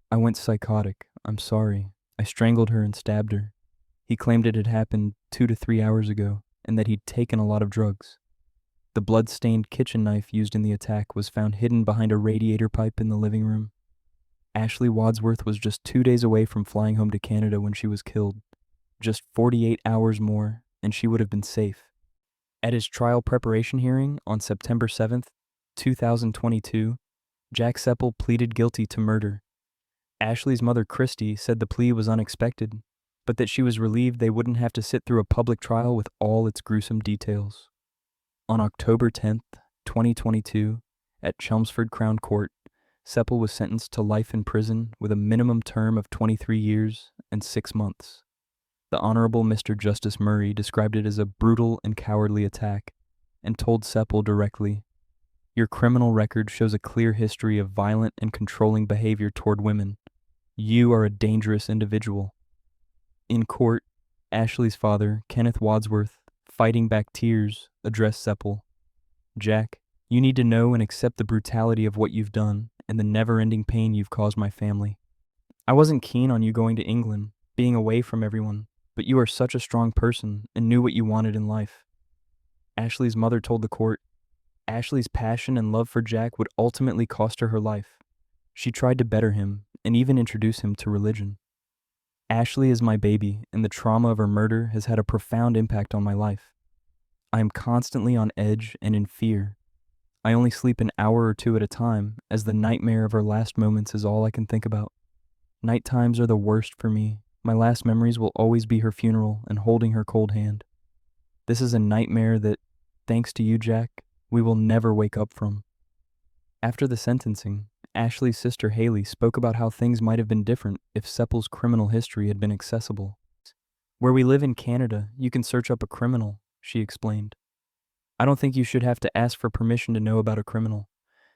"I went psychotic. I'm sorry. I strangled her and stabbed her." He claimed it had happened 2 to 3 hours ago and that he'd taken a lot of drugs. The blood-stained kitchen knife used in the attack was found hidden behind a radiator pipe in the living room. Ashley Wadsworth was just 2 days away from flying home to Canada when she was killed. Just 48 hours more, and she would have been safe. At his trial preparation hearing on September 7th, 2022, Jack Seppel pleaded guilty to murder. Ashley's mother, Christy, said the plea was unexpected, but that she was relieved they wouldn't have to sit through a public trial with all its gruesome details. On October 10th, 2022, at Chelmsford Crown Court, Seppel was sentenced to life in prison with a minimum term of 23 years and 6 months. The Honorable Mr. Justice Murray described it as a brutal and cowardly attack and told Seppel directly, "Your criminal record shows a clear history of violent and controlling behavior toward women. You are a dangerous individual." In court, Ashley's father, Kenneth Wadsworth, fighting back tears, addressed Seppel. "Jack, you need to know and accept the brutality of what you've done and the never-ending pain you've caused my family. I wasn't keen on you going to England, being away from everyone, but you are such a strong person and knew what you wanted in life." Ashley's mother told the court, Ashley's passion and love for Jack would ultimately cost her her life. She tried to better him and even introduce him to religion. "Ashley is my baby, and the trauma of her murder has had a profound impact on my life. I am constantly on edge and in fear. I only sleep an hour or two at a time, as the nightmare of her last moments is all I can think about. Night times are the worst for me. My last memories will always be her funeral and holding her cold hand. This is a nightmare that, thanks to you, Jack, we will never wake up from." After the sentencing, Ashley's sister Haley spoke about how things might have been different if Seppel's criminal history had been accessible. "Where we live in Canada, you can search up a criminal," she explained. "I don't think you should have to ask for permission to know about a criminal.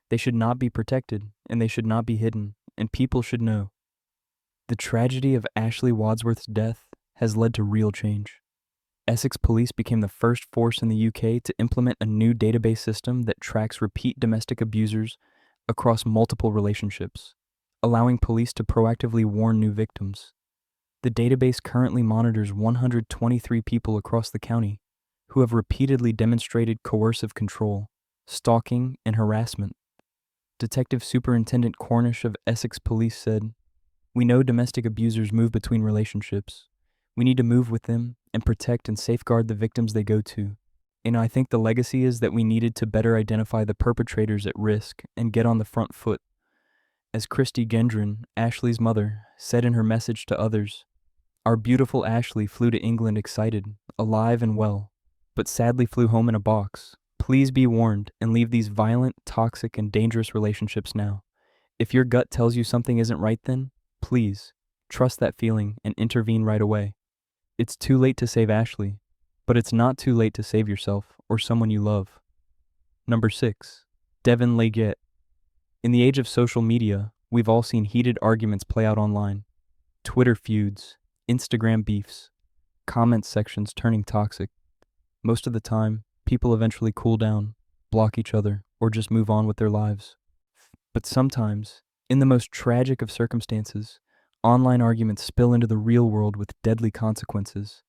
They should not be protected, and they should not be hidden, and people should know." The tragedy of Ashley Wadsworth's death has led to real change. Essex Police became the first force in the UK to implement a new database system that tracks repeat domestic abusers across multiple relationships, allowing police to proactively warn new victims. The database currently monitors 123 people across the county who have repeatedly demonstrated coercive control, stalking, and harassment. Detective Superintendent Cornish of Essex Police said, "We know domestic abusers move between relationships. We need to move with them and protect and safeguard the victims they go to. And I think the legacy is that we needed to better identify the perpetrators at risk and get on the front foot." As Christy Gendron, Ashley's mother, said in her message to others, "Our beautiful Ashley flew to England excited, alive and well, but sadly flew home in a box. Please be warned and leave these violent, toxic, and dangerous relationships now. If your gut tells you something isn't right then, please, trust that feeling and intervene right away. It's too late to save Ashley, But it's not too late to save yourself or someone you love. Number 6. Devin Leggett. In the age of social media, we've all seen heated arguments play out online. Twitter feuds, Instagram beefs, comment sections turning toxic. Most of the time, people eventually cool down, block each other, or just move on with their lives. But sometimes, in the most tragic of circumstances, online arguments spill into the real world with deadly consequences.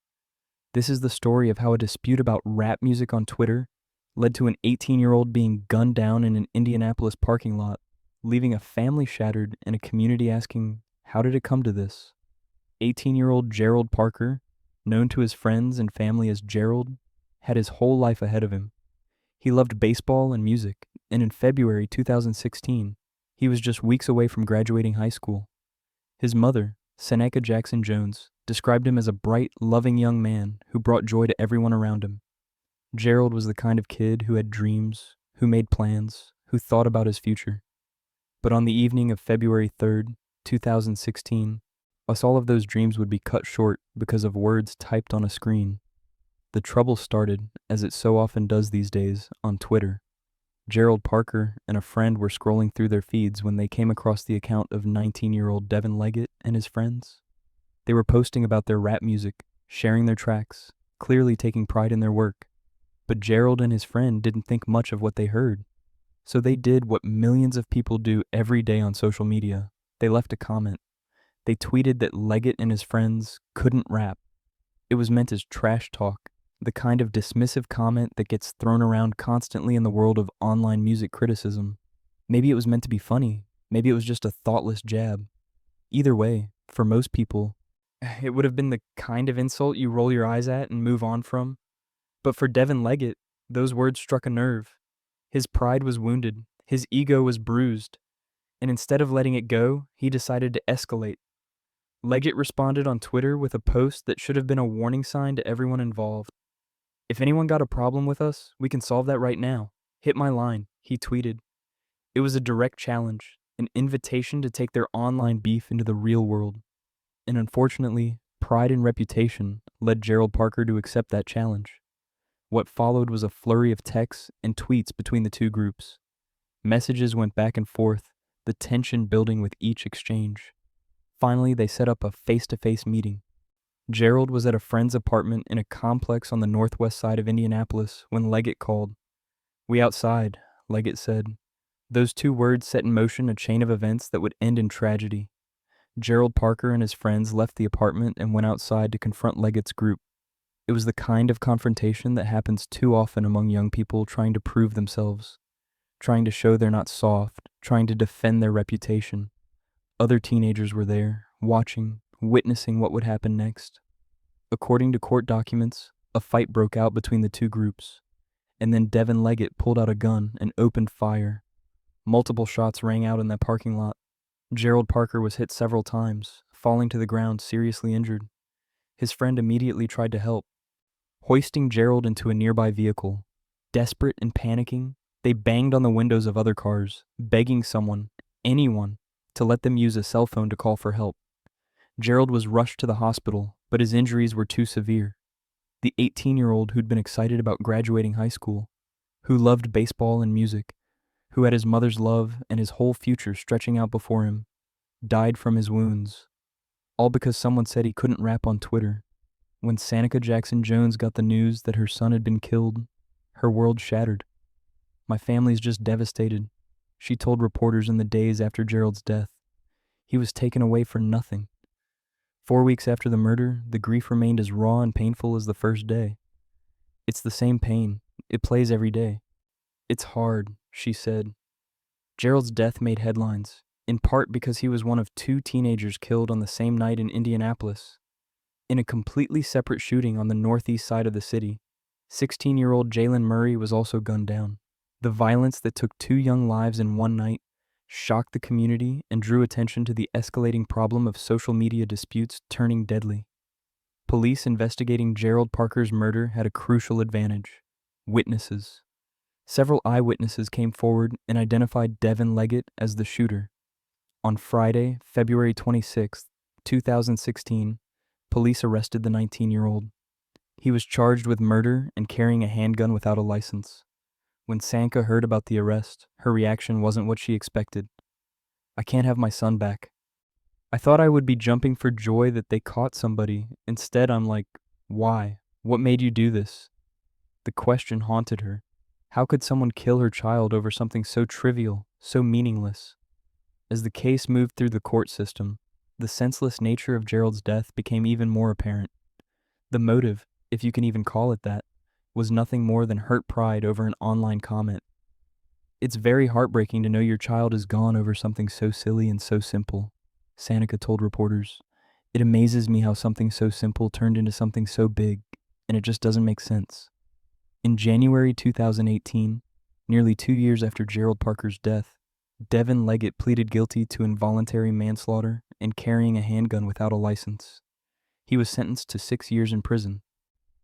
This is the story of how a dispute about rap music on Twitter led to an 18-year-old being gunned down in an Indianapolis parking lot, leaving a family shattered and a community asking, how did it come to this? 18-year-old Gerald Parker, known to his friends and family as Gerald, had his whole life ahead of him. He loved baseball and music, and in February 2016, he was just weeks away from graduating high school. His mother, Seneca Jackson Jones, described him as a bright, loving young man who brought joy to everyone around him. Gerald was the kind of kid who had dreams, who made plans, who thought about his future. But on the evening of February 3rd, 2016, all of those dreams would be cut short because of words typed on a screen. The trouble started, as it so often does these days, on Twitter. Gerald Parker and a friend were scrolling through their feeds when they came across the account of 19-year-old Devin Leggett and his friends. They were posting about their rap music, sharing their tracks, clearly taking pride in their work. But Gerald and his friend didn't think much of what they heard. So they did what millions of people do every day on social media. They left a comment. They tweeted that Leggett and his friends couldn't rap. It was meant as trash talk, the kind of dismissive comment that gets thrown around constantly in the world of online music criticism. Maybe it was meant to be funny. Maybe it was just a thoughtless jab. Either way, for most people, it would have been the kind of insult you roll your eyes at and move on from. But for Devin Leggett, those words struck a nerve. His pride was wounded, his ego was bruised, and instead of letting it go, he decided to escalate. Leggett responded on Twitter with a post that should have been a warning sign to everyone involved. If anyone got a problem with us, we can solve that right now. Hit my line, he tweeted. It was a direct challenge, an invitation to take their online beef into the real world. And unfortunately, pride and reputation led Gerald Parker to accept that challenge. What followed was a flurry of texts and tweets between the two groups. Messages went back and forth, the tension building with each exchange. Finally, they set up a face-to-face meeting. Gerald was at a friend's apartment in a complex on the northwest side of Indianapolis when Leggett called. "We outside," Leggett said. Those two words set in motion a chain of events that would end in tragedy. Gerald Parker and his friends left the apartment and went outside to confront Leggett's group. It was the kind of confrontation that happens too often among young people trying to prove themselves, trying to show they're not soft, trying to defend their reputation. Other teenagers were there, watching, witnessing what would happen next. According to court documents, a fight broke out between the two groups, and then Devin Leggett pulled out a gun and opened fire. Multiple shots rang out in that parking lot. Gerald Parker was hit several times, falling to the ground seriously injured. His friend immediately tried to help, hoisting Gerald into a nearby vehicle. Desperate and panicking, they banged on the windows of other cars, begging someone, anyone, to let them use a cell phone to call for help. Gerald was rushed to the hospital, but his injuries were too severe. The 18-year-old who'd been excited about graduating high school, who loved baseball and music, who had his mother's love and his whole future stretching out before him, died from his wounds, all because someone said he couldn't rap on Twitter. When Seneca Jackson Jones got the news that her son had been killed, her world shattered. "My family's just devastated," she told reporters in the days after Gerald's death. He was taken away for nothing. 4 weeks after the murder, the grief remained as raw and painful as the first day. "It's the same pain. It plays every day. It's hard," she said. Gerald's death made headlines, in part because he was one of two teenagers killed on the same night in Indianapolis. In a completely separate shooting on the northeast side of the city, 16-year-old Jalen Murray was also gunned down. The violence that took two young lives in one night shocked the community and drew attention to the escalating problem of social media disputes turning deadly. Police investigating Gerald Parker's murder had a crucial advantage: witnesses. Several eyewitnesses came forward and identified Devin Leggett as the shooter. On Friday, February 26, 2016, police arrested the 19-year-old. He was charged with murder and carrying a handgun without a license. When Sanka heard about the arrest, her reaction wasn't what she expected. I can't have my son back. I thought I would be jumping for joy that they caught somebody. Instead, I'm like, why? What made you do this? The question haunted her. How could someone kill her child over something so trivial, so meaningless? As the case moved through the court system, the senseless nature of Gerald's death became even more apparent. The motive, if you can even call it that, was nothing more than hurt pride over an online comment. It's very heartbreaking to know your child is gone over something so silly and so simple, Sanika told reporters. It amazes me how something so simple turned into something so big, and it just doesn't make sense. In January 2018, nearly 2 years after Gerald Parker's death, Devin Leggett pleaded guilty to involuntary manslaughter and carrying a handgun without a license. He was sentenced to 6 years in prison.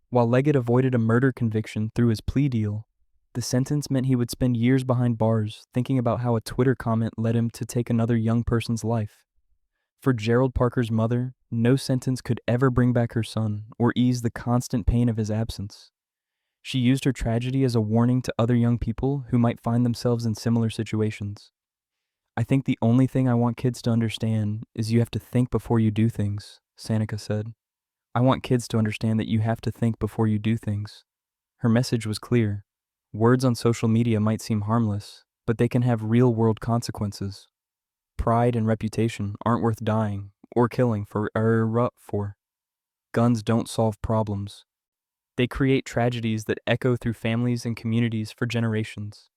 While Leggett avoided a murder conviction through his plea deal, the sentence meant he would spend years behind bars thinking about how a Twitter comment led him to take another young person's life. For Gerald Parker's mother, no sentence could ever bring back her son or ease the constant pain of his absence. She used her tragedy as a warning to other young people who might find themselves in similar situations. I think the only thing I want kids to understand is you have to think before you do things, Sanika said. I want kids to understand that you have to think before you do things. Her message was clear. Words on social media might seem harmless, but they can have real-world consequences. Pride and reputation aren't worth dying or killing for. Guns don't solve problems. They create tragedies that echo through families and communities for generations.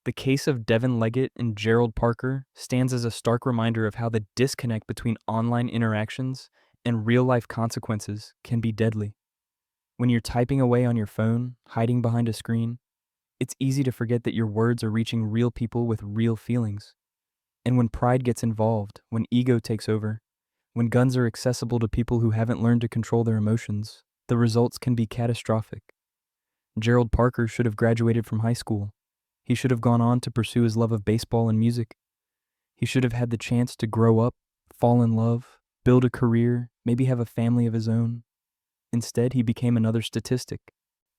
The case of Devin Leggett and Gerald Parker stands as a stark reminder of how the disconnect between online interactions and real-life consequences can be deadly. When you're typing away on your phone, hiding behind a screen, it's easy to forget that your words are reaching real people with real feelings. And when pride gets involved, when ego takes over, when guns are accessible to people who haven't learned to control their emotions, the results can be catastrophic. Gerald Parker should have graduated from high school. He should have gone on to pursue his love of baseball and music. He should have had the chance to grow up, fall in love, build a career, maybe have a family of his own. Instead, he became another statistic,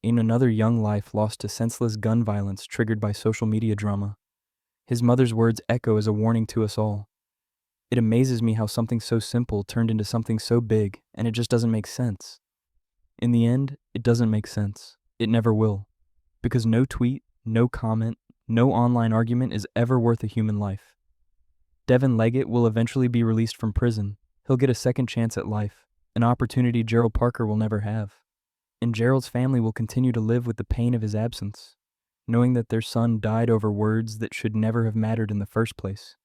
in another young life lost to senseless gun violence triggered by social media drama. His mother's words echo as a warning to us all. It amazes me how something so simple turned into something so big, and it just doesn't make sense. In the end, it doesn't make sense. It never will. Because no tweet, no comment, no online argument is ever worth a human life. Devin Leggett will eventually be released from prison. He'll get a second chance at life, an opportunity Gerald Parker will never have. And Gerald's family will continue to live with the pain of his absence, knowing that their son died over words that should never have mattered in the first place.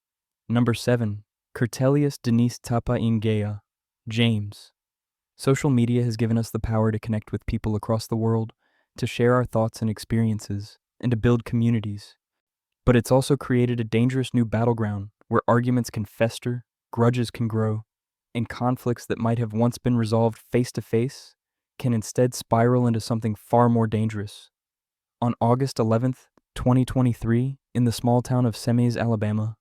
Number 7. Curtelius Denise Tapa Ingea, James. Social media has given us the power to connect with people across the world, to share our thoughts and experiences, and to build communities. But it's also created a dangerous new battleground where arguments can fester, grudges can grow, and conflicts that might have once been resolved face-to-face can instead spiral into something far more dangerous. On August 11th, 2023, in the small town of Semmes, Alabama,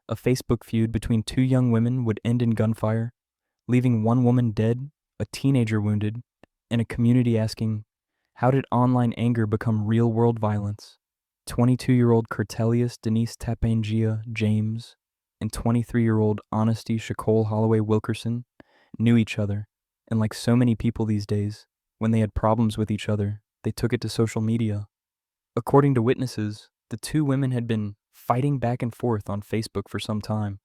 a Facebook feud between two young women would end in gunfire, leaving one woman dead, a teenager wounded, and a community asking, how did online anger become real-world violence? 22-year-old Curtelius Denise Tapangia James and 23-year-old Honesty Shacole Holloway Wilkerson knew each other, and like so many people these days, when they had problems with each other, they took it to social media. According to witnesses, the two women had been fighting back and forth on Facebook for some time.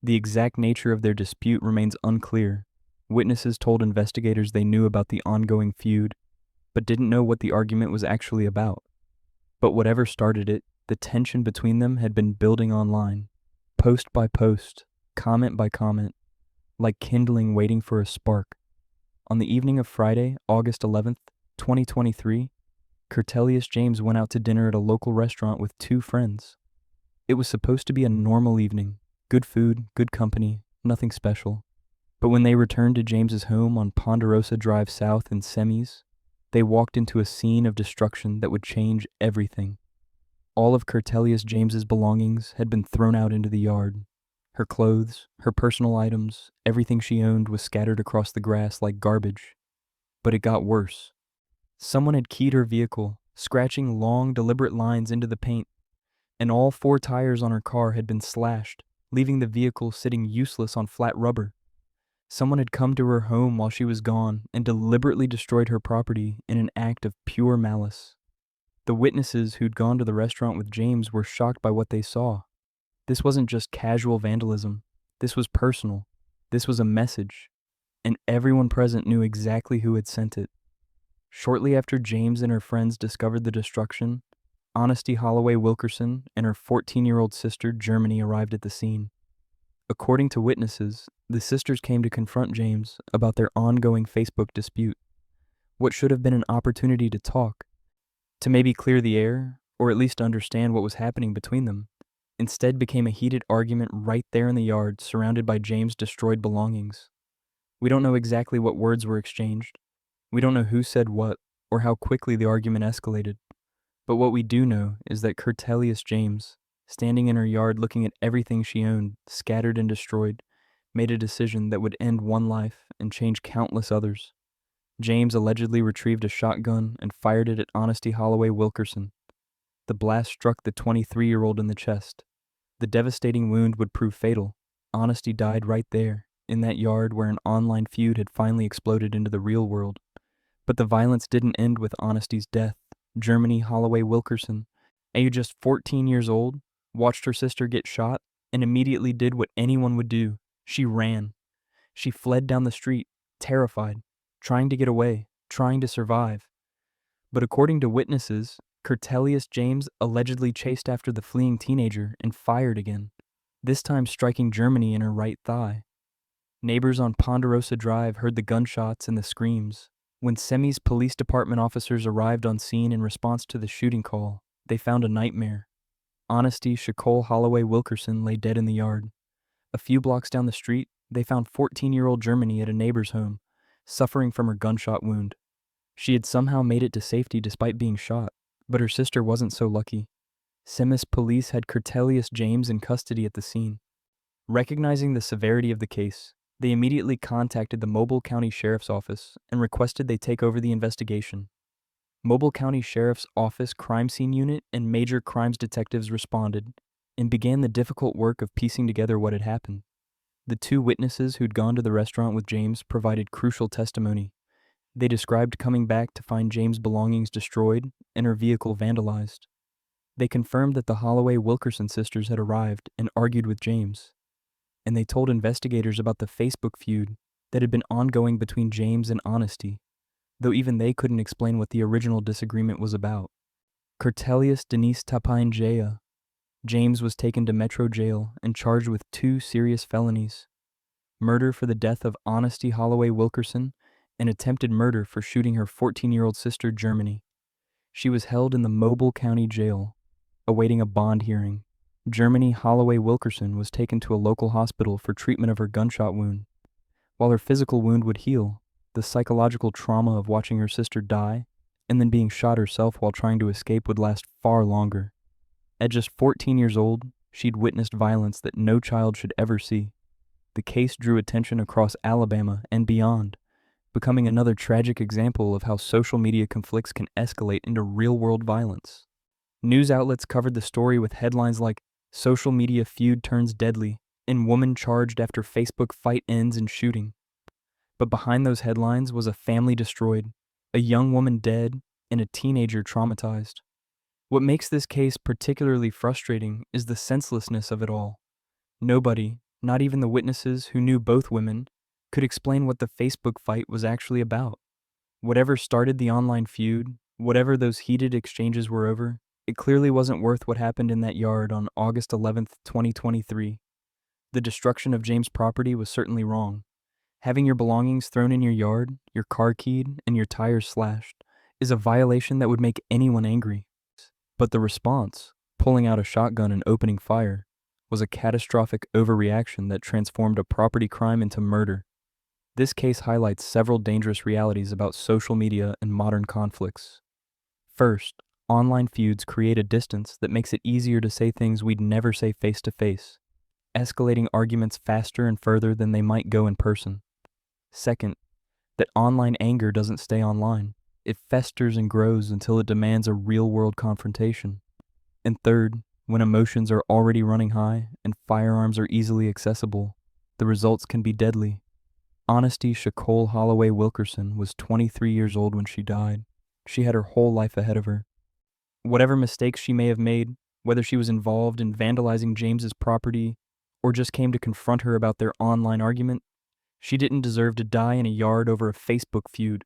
The exact nature of their dispute remains unclear. Witnesses told investigators they knew about the ongoing feud, but didn't know what the argument was actually about. But whatever started it, the tension between them had been building online, post by post, comment by comment, like kindling waiting for a spark. On the evening of Friday, August 11th, 2023, Curtelius James went out to dinner at a local restaurant with two friends. It was supposed to be a normal evening, good food, good company, nothing special. But when they returned to James's home on Ponderosa Drive South in Semmes, they walked into a scene of destruction that would change everything. All of Curtelius James's belongings had been thrown out into the yard. Her clothes, her personal items, everything she owned was scattered across the grass like garbage. But it got worse. Someone had keyed her vehicle, scratching long, deliberate lines into the paint, and all 4 tires on her car had been slashed, leaving the vehicle sitting useless on flat rubber. Someone had come to her home while she was gone and deliberately destroyed her property in an act of pure malice. The witnesses who'd gone to the restaurant with James were shocked by what they saw. This wasn't just casual vandalism. This was personal. This was a message. And everyone present knew exactly who had sent it. Shortly after James and her friends discovered the destruction, Honesty Holloway Wilkerson and her 14-year-old sister, Germany, arrived at the scene. According to witnesses, the sisters came to confront James about their ongoing Facebook dispute. What should have been an opportunity to talk, to maybe clear the air, or at least understand what was happening between them, instead became a heated argument right there in the yard, surrounded by James' destroyed belongings. We don't know exactly what words were exchanged. We don't know who said what, or how quickly the argument escalated. But what we do know is that Curtelius James, standing in her yard looking at everything she owned, scattered and destroyed, made a decision that would end one life and change countless others. James allegedly retrieved a shotgun and fired it at Honesty Holloway Wilkerson. The blast struck the 23-year-old in the chest. The devastating wound would prove fatal. Honesty died right there, in that yard where an online feud had finally exploded into the real world. But the violence didn't end with Honesty's death. Germany Holloway Wilkerson, aged just 14 years old, watched her sister get shot and immediately did what anyone would do. She ran. She fled down the street, terrified, trying to get away, trying to survive. But according to witnesses, Curtelius James allegedly chased after the fleeing teenager and fired again, this time striking Germany in her right thigh. Neighbors on Ponderosa Drive heard the gunshots and the screams. When Semi's police department officers arrived on scene in response to the shooting call, they found a nightmare. Honesty Shacole Holloway Wilkerson lay dead in the yard. A few blocks down the street, they found 14-year-old Germany at a neighbor's home, suffering from her gunshot wound. She had somehow made it to safety despite being shot, but her sister wasn't so lucky. Semis police had Curtelius James in custody at the scene. Recognizing the severity of the case, they immediately contacted the Mobile County Sheriff's Office and requested they take over the investigation. Mobile County Sheriff's Office Crime Scene Unit and major crimes detectives responded and began the difficult work of piecing together what had happened. The 2 witnesses who'd gone to the restaurant with James provided crucial testimony. They described coming back to find James' belongings destroyed and her vehicle vandalized. They confirmed that the Holloway Wilkerson sisters had arrived and argued with James. And they told investigators about the Facebook feud that had been ongoing between James and Honesty, though even they couldn't explain what the original disagreement was about. Curtelius Denise Tapine Jaya. James was taken to Metro Jail and charged with 2 serious felonies: murder for the death of Honesty Holloway Wilkerson and attempted murder for shooting her 14-year-old sister, Germany. She was held in the Mobile County Jail, awaiting a bond hearing. Germany Holloway Wilkerson was taken to a local hospital for treatment of her gunshot wound. While her physical wound would heal, the psychological trauma of watching her sister die and then being shot herself while trying to escape would last far longer. At just 14 years old, she'd witnessed violence that no child should ever see. The case drew attention across Alabama and beyond, becoming another tragic example of how social media conflicts can escalate into real-world violence. News outlets covered the story with headlines like "Social Media Feud Turns Deadly" and "Woman Charged After Facebook Fight Ends in Shooting." But behind those headlines was a family destroyed, a young woman dead, and a teenager traumatized. What makes this case particularly frustrating is the senselessness of it all. Nobody, not even the witnesses who knew both women, could explain what the Facebook fight was actually about. Whatever started the online feud, whatever those heated exchanges were over, it clearly wasn't worth what happened in that yard on August 11th, 2023. The destruction of James' property was certainly wrong. Having your belongings thrown in your yard, your car keyed, and your tires slashed is a violation that would make anyone angry. But the response, pulling out a shotgun and opening fire, was a catastrophic overreaction that transformed a property crime into murder. This case highlights several dangerous realities about social media and modern conflicts. First, online feuds create a distance that makes it easier to say things we'd never say face-to-face, escalating arguments faster and further than they might go in person. Second, that online anger doesn't stay online. it festers and grows until it demands a real-world confrontation. And third, when emotions are already running high and firearms are easily accessible, the results can be deadly. Honesty Shacole Holloway Wilkerson was 23 years old when she died. She had her whole life ahead of her. Whatever mistakes she may have made, whether she was involved in vandalizing James's property or just came to confront her about their online argument, she didn't deserve to die in a yard over a Facebook feud.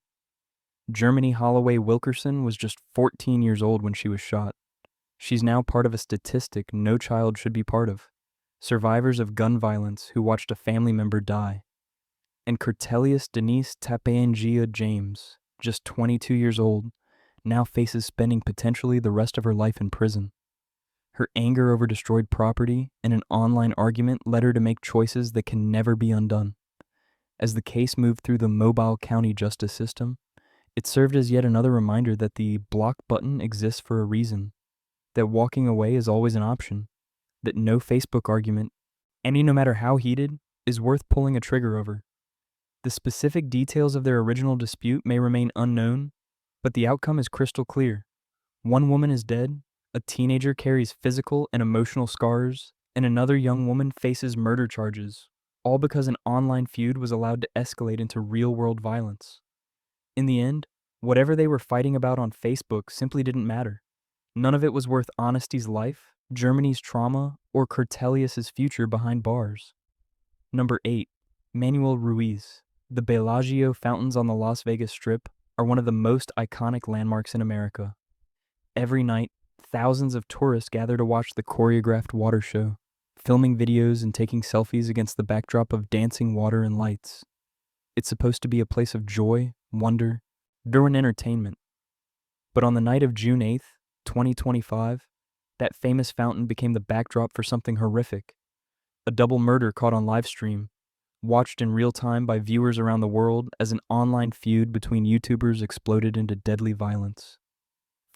Germany Holloway Wilkerson was just 14 years old when she was shot. She's now part of a statistic no child should be part of: survivors of gun violence who watched a family member die. And Cortelius Denise Tapangia James, just 22 years old, now faces spending potentially the rest of her life in prison. Her anger over destroyed property and an online argument led her to make choices that can never be undone. As the case moved through the Mobile County justice system, it served as yet another reminder that the block button exists for a reason, that walking away is always an option, that no Facebook argument, any no matter how heated, is worth pulling a trigger over. The specific details of their original dispute may remain unknown, but the outcome is crystal clear. One woman is dead, a teenager carries physical and emotional scars, and another young woman faces murder charges, all because an online feud was allowed to escalate into real-world violence. In the end, whatever they were fighting about on Facebook simply didn't matter. None of it was worth Honesty's life, Germany's trauma, or Cortelius's future behind bars. Number 8. Manuel Ruiz. The Bellagio fountains on the Las Vegas Strip are one of the most iconic landmarks in America. Every night, thousands of tourists gather to watch the choreographed water show, filming videos and taking selfies against the backdrop of dancing water and lights. It's supposed to be a place of joy, wonder, and entertainment. But on the night of June 8th, 2025, that famous fountain became the backdrop for something horrific. A double murder caught on live stream, watched in real time by viewers around the world as an online feud between YouTubers exploded into deadly violence.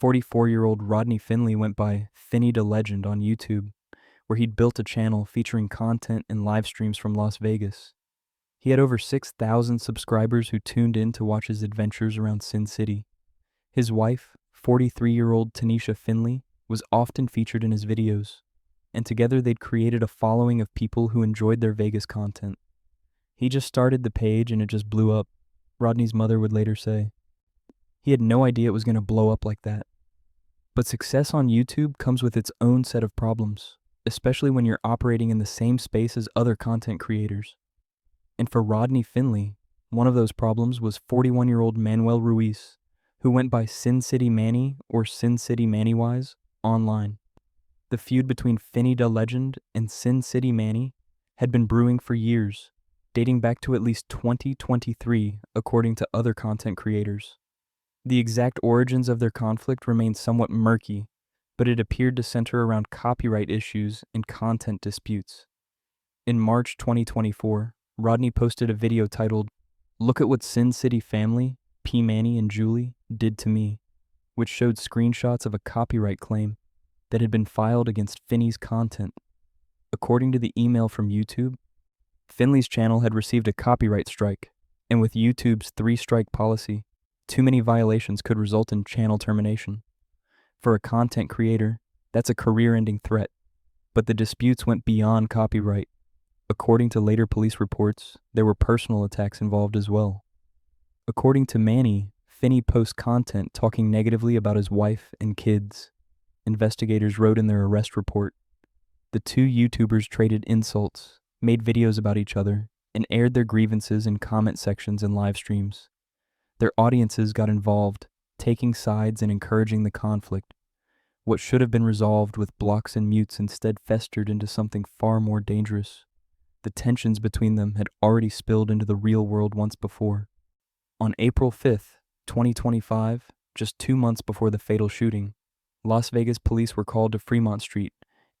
44-year-old Rodney Finley went by Finny the Legend on YouTube, where he'd built a channel featuring content and live streams from Las Vegas. He had over 6,000 subscribers who tuned in to watch his adventures around Sin City. His wife, 43-year-old Tanisha Finley, was often featured in his videos, and together they'd created a following of people who enjoyed their Vegas content. He just started the page and it just blew up, Rodney's mother would later say. He had no idea it was going to blow up like that. But success on YouTube comes with its own set of problems, especially when you're operating in the same space as other content creators. And for Rodney Finley, one of those problems was 41-year-old Manuel Ruiz, who went by Sin City Manny or Sin City Mannywise online. The feud between Finny the Legend and Sin City Manny had been brewing for years, dating back to at least 2023, according to other content creators. The exact origins of their conflict remained somewhat murky, but it appeared to center around copyright issues and content disputes. In March 2024, Rodney posted a video titled, "Look at what Sin City family, P. Manny and Julie, did to me," which showed screenshots of a copyright claim that had been filed against Finny's content. According to the email from YouTube, Finley's channel had received a copyright strike, and with YouTube's 3-strike policy, too many violations could result in channel termination. For a content creator, that's a career-ending threat, but the disputes went beyond copyright. According to later police reports, there were personal attacks involved as well. According to Manny, Finny posts content talking negatively about his wife and kids. Investigators wrote in their arrest report. The two YouTubers traded insults, made videos about each other, and aired their grievances in comment sections and live streams. Their audiences got involved, taking sides and encouraging the conflict. What should have been resolved with blocks and mutes instead festered into something far more dangerous. The tensions between them had already spilled into the real world once before. On April 5th, 2025, just 2 months before the fatal shooting, Las Vegas police were called to Fremont Street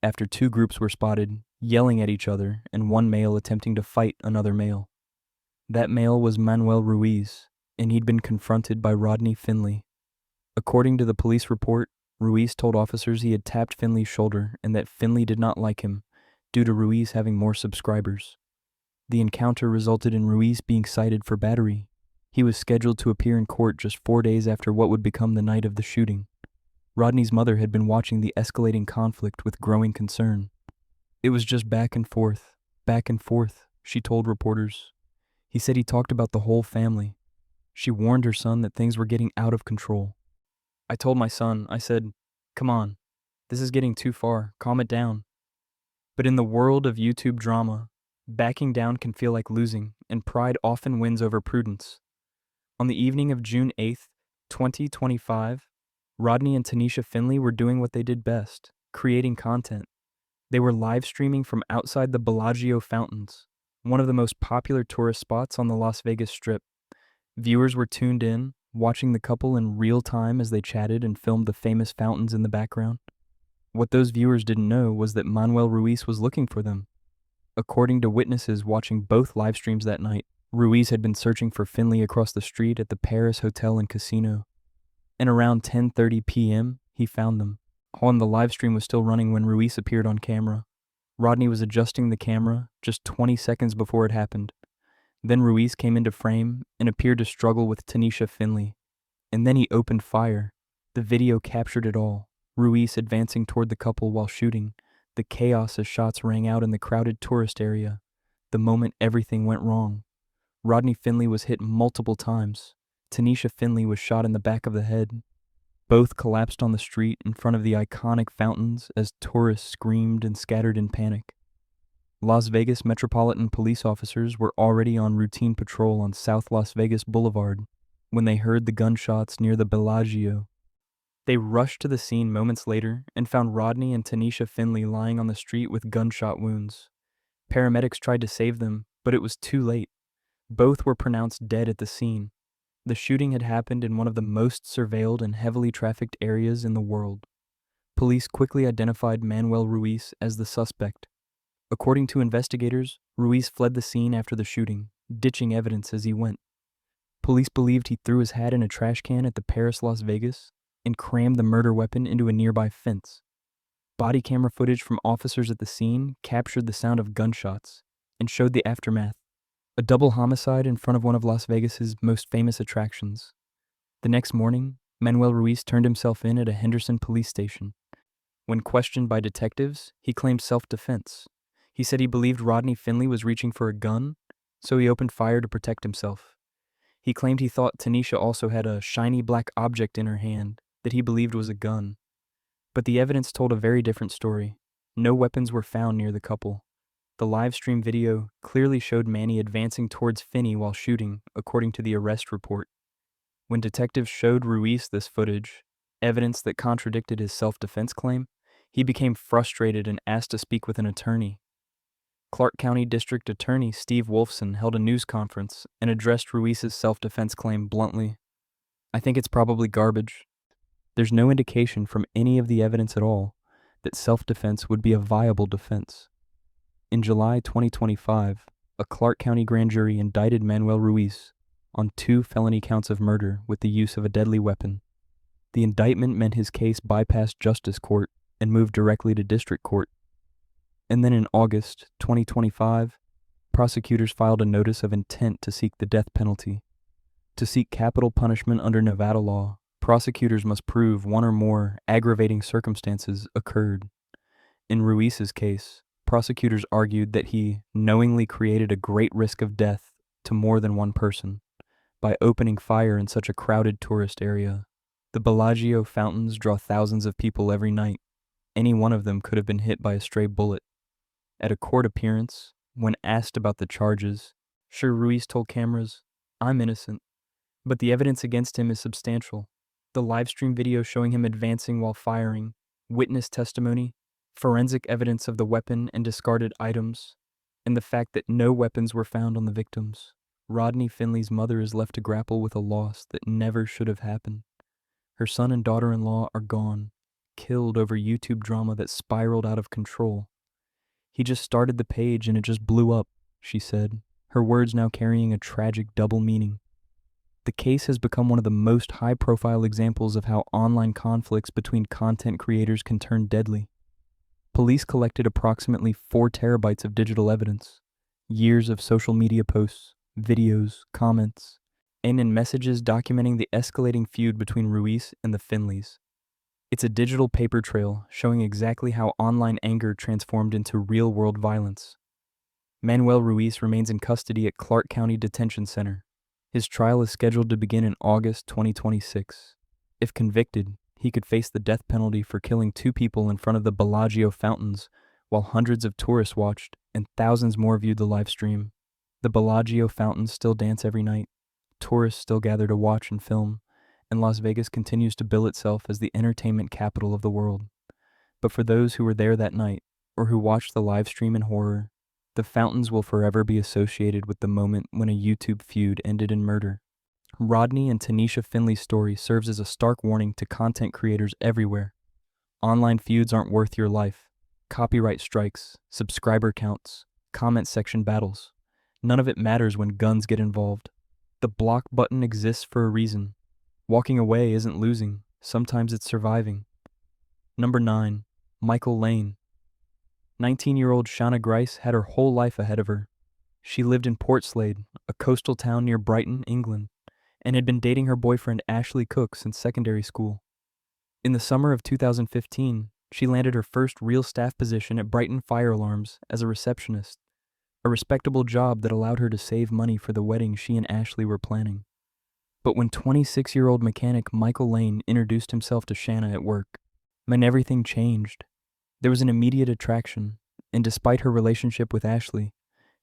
after 2 groups were spotted yelling at each other and one male attempting to fight another male. That male was Manuel Ruiz, and he'd been confronted by Rodney Finley. According to the police report, Ruiz told officers he had tapped Finley's shoulder and that Finley did not like him due to Ruiz having more subscribers. The encounter resulted in Ruiz being cited for battery. He was scheduled to appear in court just 4 days after what would become the night of the shooting. Rodney's mother had been watching the escalating conflict with growing concern. "It was just back and forth," she told reporters. "He said he talked about the whole family." She warned her son that things were getting out of control. "I told my son, I said, 'Come on, this is getting too far, calm it down.'" But in the world of YouTube drama, backing down can feel like losing, and pride often wins over prudence. On the evening of June 8th, 2025, Rodney and Tanisha Finley were doing what they did best, creating content. They were live streaming from outside the Bellagio Fountains, one of the most popular tourist spots on the Las Vegas Strip. Viewers were tuned in, watching the couple in real time as they chatted and filmed the famous fountains in the background. What those viewers didn't know was that Manuel Ruiz was looking for them. According to witnesses watching both live streams that night, Ruiz had been searching for Finley across the street at the Paris Hotel and Casino. And around 10:30 p.m., he found them. The live stream was still running when Ruiz appeared on camera. Rodney was adjusting the camera just 20 seconds before it happened. Then Ruiz came into frame and appeared to struggle with Tanisha Finley. And then he opened fire. The video captured it all. Ruiz advancing toward the couple while shooting, the chaos as shots rang out in the crowded tourist area. The moment everything went wrong. Rodney Finley was hit multiple times. Tanisha Finley was shot in the back of the head. Both collapsed on the street in front of the iconic fountains as tourists screamed and scattered in panic. Las Vegas Metropolitan Police officers were already on routine patrol on South Las Vegas Boulevard when they heard the gunshots near the Bellagio. They rushed to the scene moments later and found Rodney and Tanisha Finley lying on the street with gunshot wounds. Paramedics tried to save them, but it was too late. Both were pronounced dead at the scene. The shooting had happened in one of the most surveilled and heavily trafficked areas in the world. Police quickly identified Manuel Ruiz as the suspect. According to investigators, Ruiz fled the scene after the shooting, ditching evidence as he went. Police believed he threw his hat in a trash can at the Paris Las Vegas and crammed the murder weapon into a nearby fence. Body camera footage from officers at the scene captured the sound of gunshots and showed the aftermath. A double homicide in front of one of Las Vegas's most famous attractions. The next morning, Manuel Ruiz turned himself in at a Henderson police station. When questioned by detectives, he claimed self-defense. He said he believed Rodney Finley was reaching for a gun, so he opened fire to protect himself. He claimed he thought Tanisha also had a shiny black object in her hand that he believed was a gun. But the evidence told a very different story. No weapons were found near the couple. The live stream video clearly showed Manny advancing towards Finney while shooting, according to the arrest report. When detectives showed Ruiz this footage, evidence that contradicted his self-defense claim, he became frustrated and asked to speak with an attorney. Clark County District Attorney Steve Wolfson held a news conference and addressed Ruiz's self-defense claim bluntly. "I think it's probably garbage. There's no indication from any of the evidence at all that self-defense would be a viable defense." In July 2025, a Clark County grand jury indicted Manuel Ruiz on 2 felony counts of murder with the use of a deadly weapon. The indictment meant his case bypassed justice court and moved directly to district court. And then in August 2025, prosecutors filed a notice of intent to seek the death penalty. To seek capital punishment under Nevada law, prosecutors must prove one or more aggravating circumstances occurred. In Ruiz's case, prosecutors argued that he knowingly created a great risk of death to more than one person by opening fire in such a crowded tourist area. The Bellagio fountains draw thousands of people every night. Any one of them could have been hit by a stray bullet. At a court appearance, when asked about the charges, Ruiz told cameras, "I'm innocent," but the evidence against him is substantial. The livestream video showing him advancing while firing, witness testimony, forensic evidence of the weapon and discarded items, and the fact that no weapons were found on the victims. Rodney Finley's mother is left to grapple with a loss that never should have happened. Her son and daughter-in-law are gone, killed over YouTube drama that spiraled out of control. "He just started the page and it just blew up," she said, her words now carrying a tragic double meaning. The case has become one of the most high-profile examples of how online conflicts between content creators can turn deadly. Police collected approximately 4 terabytes of digital evidence, years of social media posts, videos, comments, and in messages documenting the escalating feud between Ruiz and the Finleys. It's a digital paper trail showing exactly how online anger transformed into real-world violence. Manuel Ruiz remains in custody at Clark County Detention Center. His trial is scheduled to begin in August 2026. If convicted, he could face the death penalty for killing 2 people in front of the Bellagio fountains while hundreds of tourists watched and thousands more viewed the live stream. The Bellagio fountains still dance every night. Tourists still gather to watch and film, and Las Vegas continues to bill itself as the entertainment capital of the world. But for those who were there that night, or who watched the live stream in horror, the fountains will forever be associated with the moment when a YouTube feud ended in murder. Rodney and Tanisha Finley's story serves as a stark warning to content creators everywhere. Online feuds aren't worth your life. Copyright strikes, subscriber counts, comment section battles. None of it matters when guns get involved. The block button exists for a reason. Walking away isn't losing, sometimes it's surviving. Number 9. Michael Lane. 19-year-old Shauna Grice had her whole life ahead of her. She lived in Portslade, a coastal town near Brighton, England, and had been dating her boyfriend Ashley Cook since secondary school. In the summer of 2015, she landed her first real staff position at Brighton Fire Alarms as a receptionist, a respectable job that allowed her to save money for the wedding she and Ashley were planning. But when 26-year-old mechanic Michael Lane introduced himself to Shanna at work, everything changed. There was an immediate attraction, and despite her relationship with Ashley,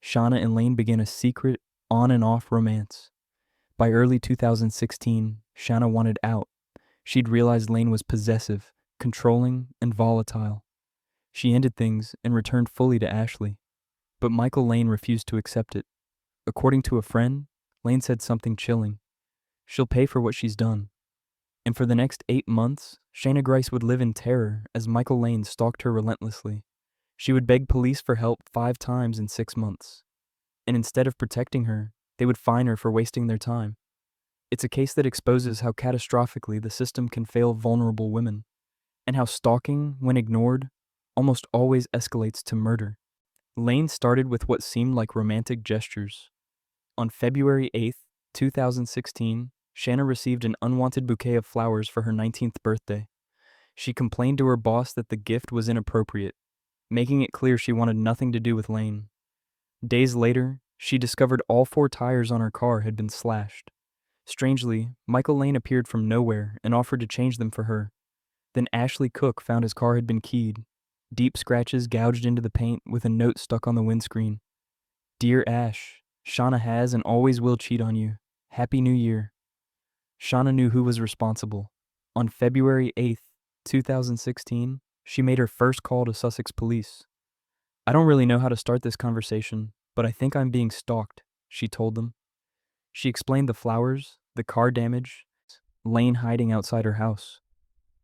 Shauna and Lane began a secret, on and off romance. By early 2016, Shauna wanted out. She'd realized Lane was possessive, controlling, and volatile. She ended things and returned fully to Ashley. But Michael Lane refused to accept it. According to a friend, Lane said something chilling. She'll pay for what she's done. And for the next 8 months, Shauna Grice would live in terror as Michael Lane stalked her relentlessly. She would beg police for help 5 times in 6 months. And instead of protecting her, they would fine her for wasting their time. It's a case that exposes how catastrophically the system can fail vulnerable women, and how stalking, when ignored, almost always escalates to murder. Lane started with what seemed like romantic gestures. On February 8, 2016, Shanna received an unwanted bouquet of flowers for her 19th birthday. She complained to her boss that the gift was inappropriate, making it clear she wanted nothing to do with Lane. Days later, she discovered all 4 tires on her car had been slashed. Strangely, Michael Lane appeared from nowhere and offered to change them for her. Then Ashley Cook found his car had been keyed. Deep scratches gouged into the paint with a note stuck on the windscreen. Dear Ash, Shauna has and always will cheat on you. Happy New Year. Shauna knew who was responsible. On February 8, 2016, she made her first call to Sussex police. I don't really know how to start this conversation, but I think I'm being stalked, she told them. She explained the flowers, the car damage, Lane hiding outside her house.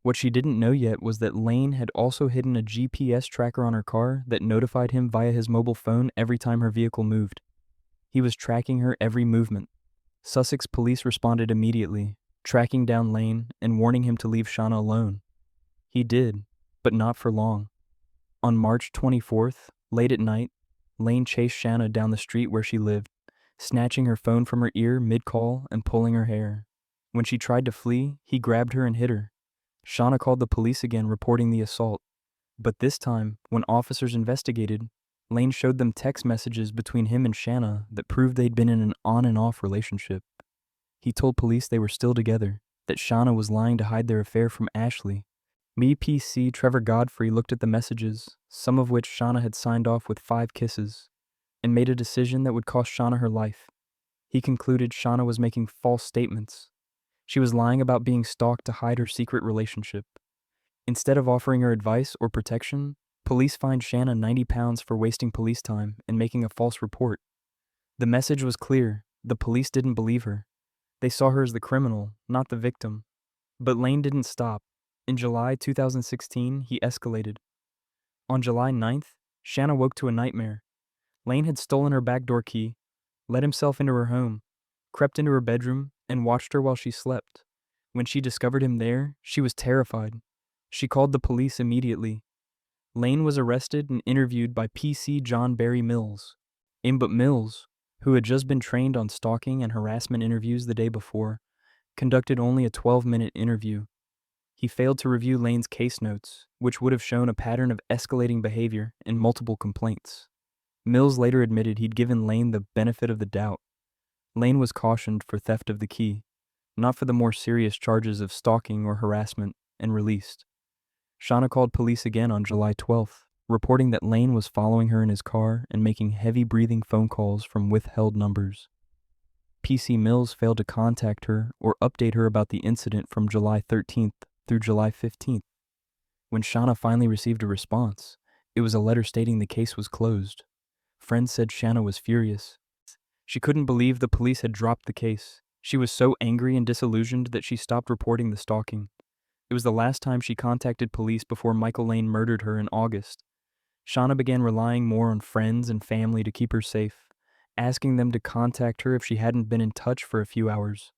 What she didn't know yet was that Lane had also hidden a GPS tracker on her car that notified him via his mobile phone every time her vehicle moved. He was tracking her every movement. Sussex police responded immediately, tracking down Lane and warning him to leave Shauna alone. He did, but not for long. On March 24th, late at night, Lane chased Shauna down the street where she lived, snatching her phone from her ear mid-call and pulling her hair. When she tried to flee, he grabbed her and hit her. Shauna called the police again, reporting the assault. But this time, when officers investigated, Lane showed them text messages between him and Shauna that proved they'd been in an on and off relationship. He told police they were still together, that Shauna was lying to hide their affair from Ashley. MPC Trevor Godfrey looked at the messages, some of which Shauna had signed off with 5 kisses, and made a decision that would cost Shauna her life. He concluded Shauna was making false statements. She was lying about being stalked to hide her secret relationship. Instead of offering her advice or protection, police fined Shanna £90 for wasting police time and making a false report. The message was clear. The police didn't believe her. They saw her as the criminal, not the victim. But Lane didn't stop. In July 2016, he escalated. On July 9th, Shanna woke to a nightmare. Lane had stolen her backdoor key, let himself into her home, crept into her bedroom, and watched her while she slept. When she discovered him there, she was terrified. She called the police immediately. Lane was arrested and interviewed by PC John Barry Mills. But Mills, who had just been trained on stalking and harassment interviews the day before, conducted only a 12-minute interview. He failed to review Lane's case notes, which would have shown a pattern of escalating behavior and multiple complaints. Mills later admitted he'd given Lane the benefit of the doubt. Lane was cautioned for theft of the key, not for the more serious charges of stalking or harassment, and released. Shauna called police again on July 12th, reporting that Lane was following her in his car and making heavy breathing phone calls from withheld numbers. PC Mills failed to contact her or update her about the incident from July 13th through July 15th. When Shauna finally received a response, it was a letter stating the case was closed. Friends said Shauna was furious. She couldn't believe the police had dropped the case. She was so angry and disillusioned that she stopped reporting the stalking. It was the last time she contacted police before Michael Lane murdered her in August. Shauna began relying more on friends and family to keep her safe, asking them to contact her if she hadn't been in touch for a few hours.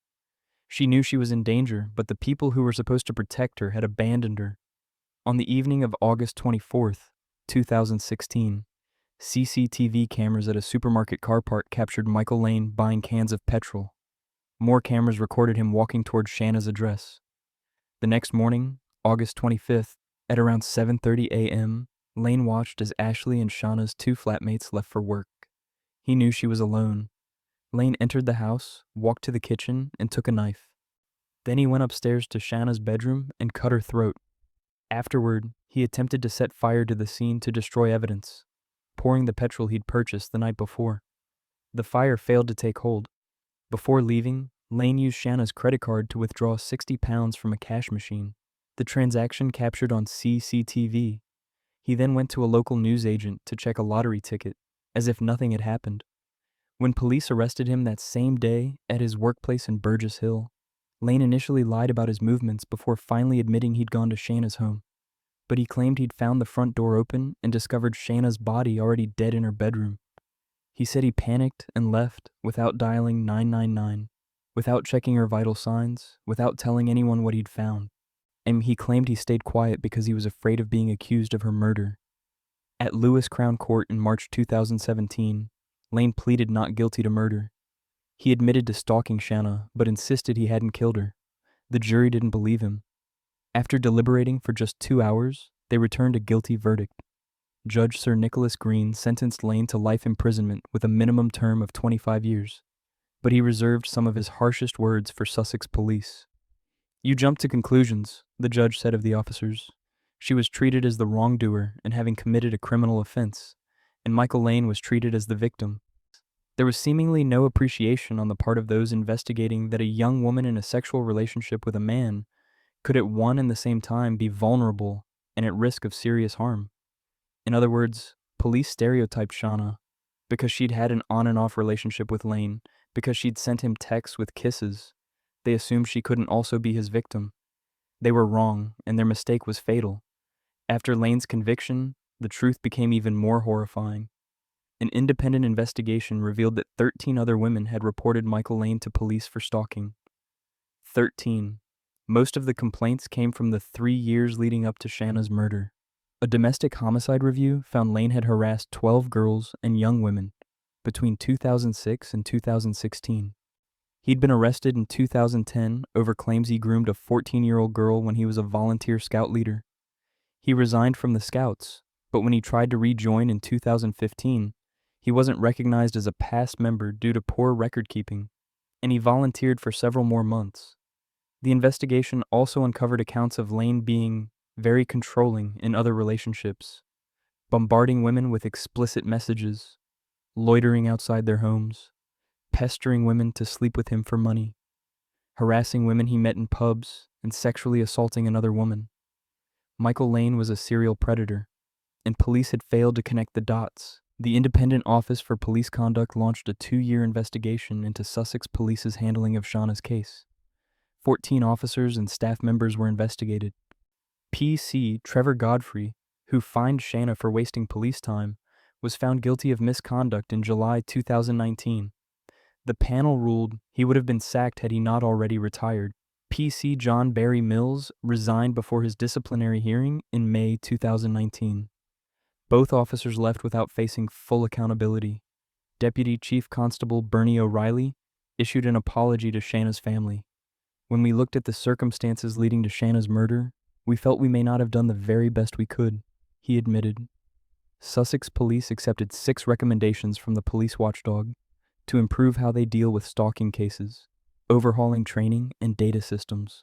She knew she was in danger, but the people who were supposed to protect her had abandoned her. On the evening of August 24th, 2016, CCTV cameras at a supermarket car park captured Michael Lane buying cans of petrol. More cameras recorded him walking toward Shanna's address. The next morning, August 25th, at around 7:30 a.m., Lane watched as Ashley and Shauna's two flatmates left for work. He knew she was alone. Lane entered the house, walked to the kitchen, and took a knife. Then he went upstairs to Shanna's bedroom and cut her throat. Afterward, he attempted to set fire to the scene to destroy evidence, pouring the petrol he'd purchased the night before. The fire failed to take hold. Before leaving, Lane used Shanna's credit card to withdraw 60 pounds from a cash machine, the transaction captured on CCTV. He then went to a local newsagent to check a lottery ticket, as if nothing had happened. When police arrested him that same day at his workplace in Burgess Hill, Lane initially lied about his movements before finally admitting he'd gone to Shanna's home. But he claimed he'd found the front door open and discovered Shanna's body already dead in her bedroom. He said he panicked and left without dialing 999, without checking her vital signs, without telling anyone what he'd found. And he claimed he stayed quiet because he was afraid of being accused of her murder. At Lewis Crown Court in March 2017, Lane pleaded not guilty to murder. He admitted to stalking Shanna, but insisted he hadn't killed her. The jury didn't believe him. After deliberating for just 2 hours, they returned a guilty verdict. Judge Sir Nicholas Green sentenced Lane to life imprisonment with a minimum term of 25 years, but he reserved some of his harshest words for Sussex police. "You jump to conclusions," the judge said of the officers. "She was treated as the wrongdoer and having committed a criminal offense, and Michael Lane was treated as the victim. There was seemingly no appreciation on the part of those investigating that a young woman in a sexual relationship with a man could at one and the same time be vulnerable and at risk of serious harm. In other words, police stereotyped Shauna because she'd had an on and off relationship with Lane, because she'd sent him texts with kisses. They assumed she couldn't also be his victim. They were wrong, and their mistake was fatal. After Lane's conviction, the truth became even more horrifying. An independent investigation revealed that 13 other women had reported Michael Lane to police for stalking. 13. Most of the complaints came from the 3 years leading up to Shanna's murder. A domestic homicide review found Lane had harassed 12 girls and young women between 2006 and 2016. He'd been arrested in 2010 over claims he groomed a 14-year-old girl when he was a volunteer scout leader. He resigned from the Scouts, but when he tried to rejoin in 2015, he wasn't recognized as a past member due to poor record keeping, and he volunteered for several more months. The investigation also uncovered accounts of Lane being very controlling in other relationships, bombarding women with explicit messages, loitering outside their homes, pestering women to sleep with him for money, harassing women he met in pubs, and sexually assaulting another woman. Michael Lane was a serial predator, and police had failed to connect the dots. The Independent Office for Police Conduct launched a 2-year investigation into Sussex Police's handling of Shauna's case. 14 officers and staff members were investigated. PC Trevor Godfrey, who fined Shanna for wasting police time, was found guilty of misconduct in July 2019. The panel ruled he would have been sacked had he not already retired. PC John Barry Mills resigned before his disciplinary hearing in May 2019. Both officers left without facing full accountability. Deputy Chief Constable Bernie O'Reilly issued an apology to Shanna's family. When we looked at the circumstances leading to Shanna's murder, we felt we may not have done the very best we could, he admitted. Sussex police accepted 6 recommendations from the police watchdog to improve how they deal with stalking cases, overhauling training and data systems.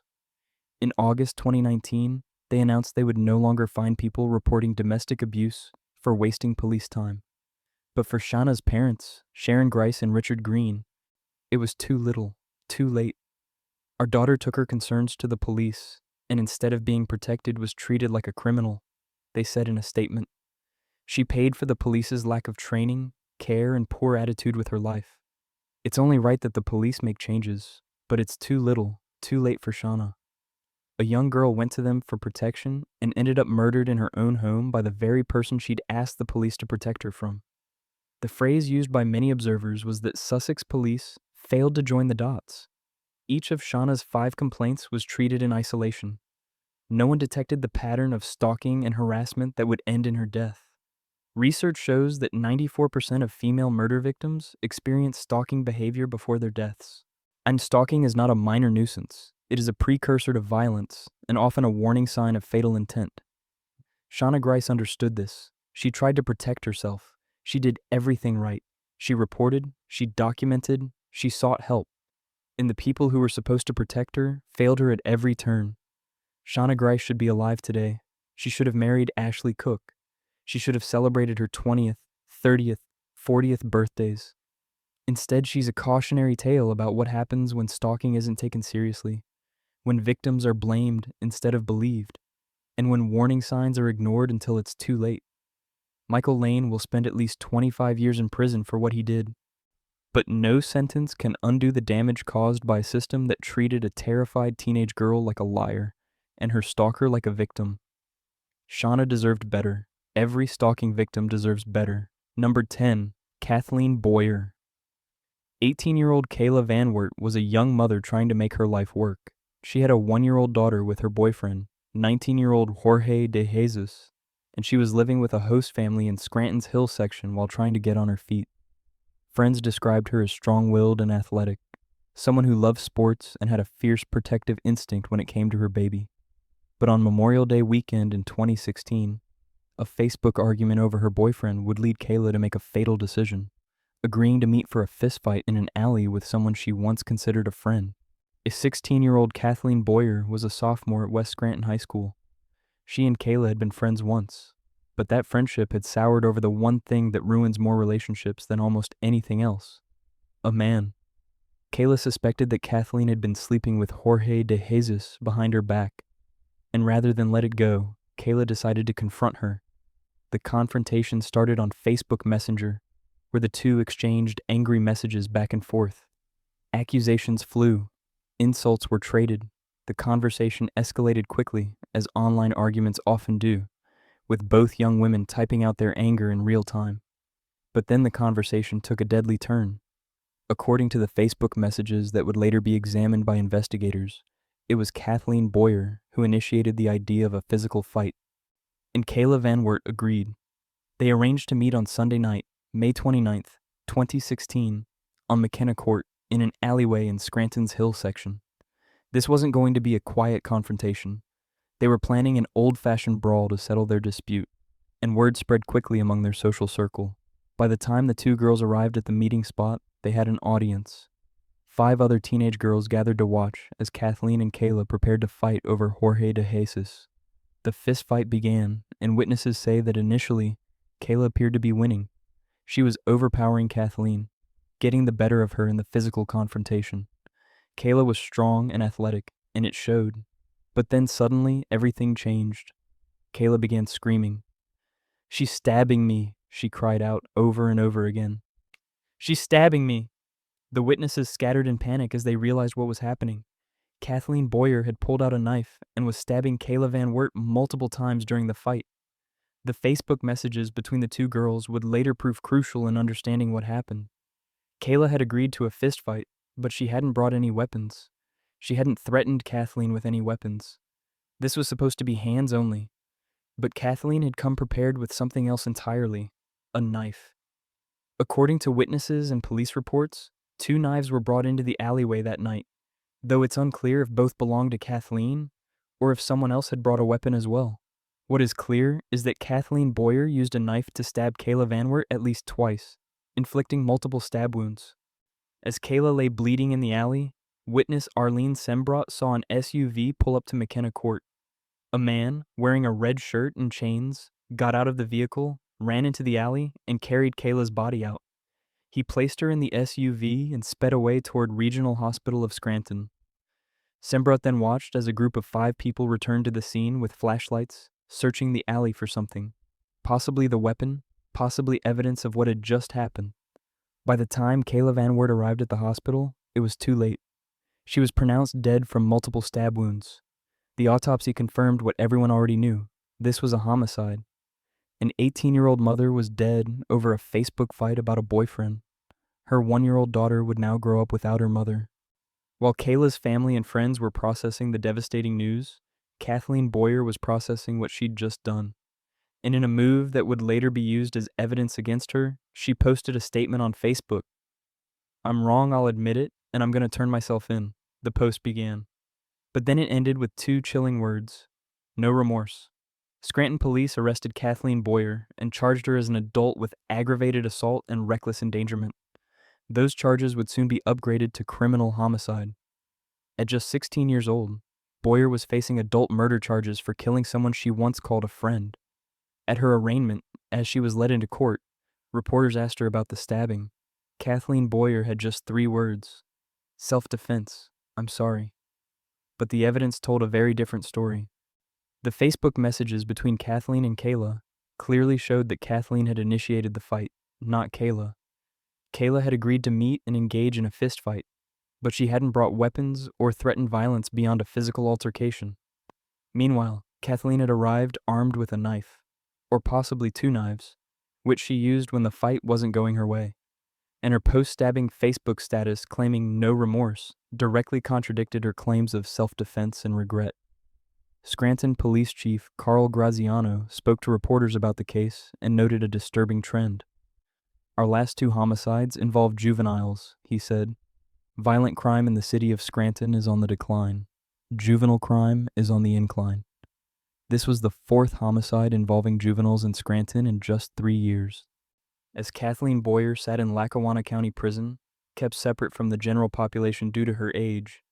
In August 2019, they announced they would no longer fine people reporting domestic abuse for wasting police time. But for Shanna's parents, Sharon Grice and Richard Green, it was too little, too late. Our daughter took her concerns to the police, and instead of being protected was treated like a criminal, they said in a statement. She paid for the police's lack of training, care, and poor attitude with her life. It's only right that the police make changes, but it's too little, too late for Shanna. A young girl went to them for protection and ended up murdered in her own home by the very person she'd asked the police to protect her from. The phrase used by many observers was that Sussex police failed to join the dots. Each of Shanna's 5 complaints was treated in isolation. No one detected the pattern of stalking and harassment that would end in her death. Research shows that 94% of female murder victims experience stalking behavior before their deaths. And stalking is not a minor nuisance. It is a precursor to violence and often a warning sign of fatal intent. Shanna Grice understood this. She tried to protect herself. She did everything right. She reported, she documented, she sought help. And the people who were supposed to protect her failed her at every turn. Shanna Grice should be alive today. She should have married Ashley Cook. She should have celebrated her 20th, 30th, 40th birthdays. Instead, she's a cautionary tale about what happens when stalking isn't taken seriously, when victims are blamed instead of believed, and when warning signs are ignored until it's too late. Michael Lane will spend at least 25 years in prison for what he did. But no sentence can undo the damage caused by a system that treated a terrified teenage girl like a liar and her stalker like a victim. Shanna deserved better. Every stalking victim deserves better. Number 10, Kathleen Boyer. 18-year-old Kayla Van Wert was a young mother trying to make her life work. She had a 1-year-old daughter with her boyfriend, 19-year-old Jorge de Jesus, and she was living with a host family in Scranton's Hill section while trying to get on her feet. Friends described her as strong-willed and athletic, someone who loved sports and had a fierce protective instinct when it came to her baby. But on Memorial Day weekend in 2016, a Facebook argument over her boyfriend would lead Kayla to make a fatal decision, agreeing to meet for a fistfight in an alley with someone she once considered a friend. A 16-year-old Kathleen Boyer was a sophomore at West Scranton High School. She and Kayla had been friends once, but that friendship had soured over the one thing that ruins more relationships than almost anything else: a man. Kayla suspected that Kathleen had been sleeping with Jorge de Jesus behind her back, and rather than let it go, Kayla decided to confront her. The confrontation started on Facebook Messenger, where the two exchanged angry messages back and forth. Accusations flew. Insults were traded. The conversation escalated quickly, as online arguments often do, with both young women typing out their anger in real time. But then the conversation took a deadly turn. According to the Facebook messages that would later be examined by investigators, it was Kathleen Boyer who initiated the idea of a physical fight. And Kayla Van Wert agreed. They arranged to meet on Sunday night, May 29th, 2016, on McKenna Court in an alleyway in Scranton's Hill section. This wasn't going to be a quiet confrontation. They were planning an old-fashioned brawl to settle their dispute, and word spread quickly among their social circle. By the time the two girls arrived at the meeting spot, they had an audience. 5 other teenage girls gathered to watch as Kathleen and Kayla prepared to fight over Jorge de Jesus. The fist fight began, and witnesses say that initially, Kayla appeared to be winning. She was overpowering Kathleen, getting the better of her in the physical confrontation. Kayla was strong and athletic, and it showed. But then suddenly, everything changed. Kayla began screaming. "She's stabbing me," she cried out over and over again. "She's stabbing me." The witnesses scattered in panic as they realized what was happening. Kathleen Boyer had pulled out a knife and was stabbing Kayla Van Wert multiple times during the fight. The Facebook messages between the two girls would later prove crucial in understanding what happened. Kayla had agreed to a fistfight, but she hadn't brought any weapons. She hadn't threatened Kathleen with any weapons. This was supposed to be hands only. But Kathleen had come prepared with something else entirely: a knife. According to witnesses and police reports, 2 knives were brought into the alleyway that night, though it's unclear if both belonged to Kathleen or if someone else had brought a weapon as well. What is clear is that Kathleen Boyer used a knife to stab Kayla Van Wert at least twice, inflicting multiple stab wounds. As Kayla lay bleeding in the alley, witness Arlene Sembrot saw an SUV pull up to McKenna Court. A man, wearing a red shirt and chains, got out of the vehicle, ran into the alley, and carried Kayla's body out. He placed her in the SUV and sped away toward Regional Hospital of Scranton. Sembrot then watched as a group of 5 people returned to the scene with flashlights, searching the alley for something. Possibly the weapon, possibly evidence of what had just happened. By the time Kayla Van Wert arrived at the hospital, it was too late. She was pronounced dead from multiple stab wounds. The autopsy confirmed what everyone already knew. This was a homicide. An 18-year-old mother was dead over a Facebook fight about a boyfriend. Her 1-year-old daughter would now grow up without her mother. While Kayla's family and friends were processing the devastating news, Kathleen Boyer was processing what she'd just done. And in a move that would later be used as evidence against her, she posted a statement on Facebook. "I'm wrong, I'll admit it, and I'm going to turn myself in," the post began. But then it ended with 2 chilling words: no remorse. Scranton police arrested Kathleen Boyer and charged her as an adult with aggravated assault and reckless endangerment. Those charges would soon be upgraded to criminal homicide. At just 16 years old, Boyer was facing adult murder charges for killing someone she once called a friend. At her arraignment, as she was led into court, reporters asked her about the stabbing. Kathleen Boyer had just 3 words: self-defense, I'm sorry. But the evidence told a very different story. The Facebook messages between Kathleen and Kayla clearly showed that Kathleen had initiated the fight, not Kayla. Kayla had agreed to meet and engage in a fistfight, but she hadn't brought weapons or threatened violence beyond a physical altercation. Meanwhile, Kathleen had arrived armed with a knife, or possibly 2 knives, which she used when the fight wasn't going her way. And her post-stabbing Facebook status claiming no remorse directly contradicted her claims of self-defense and regret. Scranton Police Chief Carl Graziano spoke to reporters about the case and noted a disturbing trend. "Our last 2 homicides involved juveniles," he said. "Violent crime in the city of Scranton is on the decline. Juvenile crime is on the incline." This was the 4th homicide involving juveniles in Scranton in just 3 years. As Kathleen Boyer sat in Lackawanna County Prison, kept separate from the general population due to her age,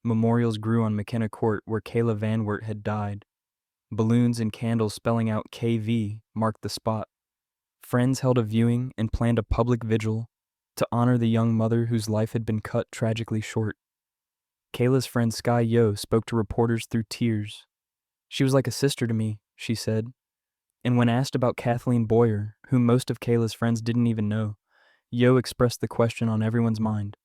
memorials grew on McKenna Court where Kayla Van Wert had died. Balloons and candles spelling out KV marked the spot. Friends held a viewing and planned a public vigil to honor the young mother whose life had been cut tragically short. Kayla's friend Sky Yo spoke to reporters through tears. "She was like a sister to me," she said. And when asked about Kathleen Boyer, whom most of Kayla's friends didn't even know, Yo expressed the question on everyone's mind.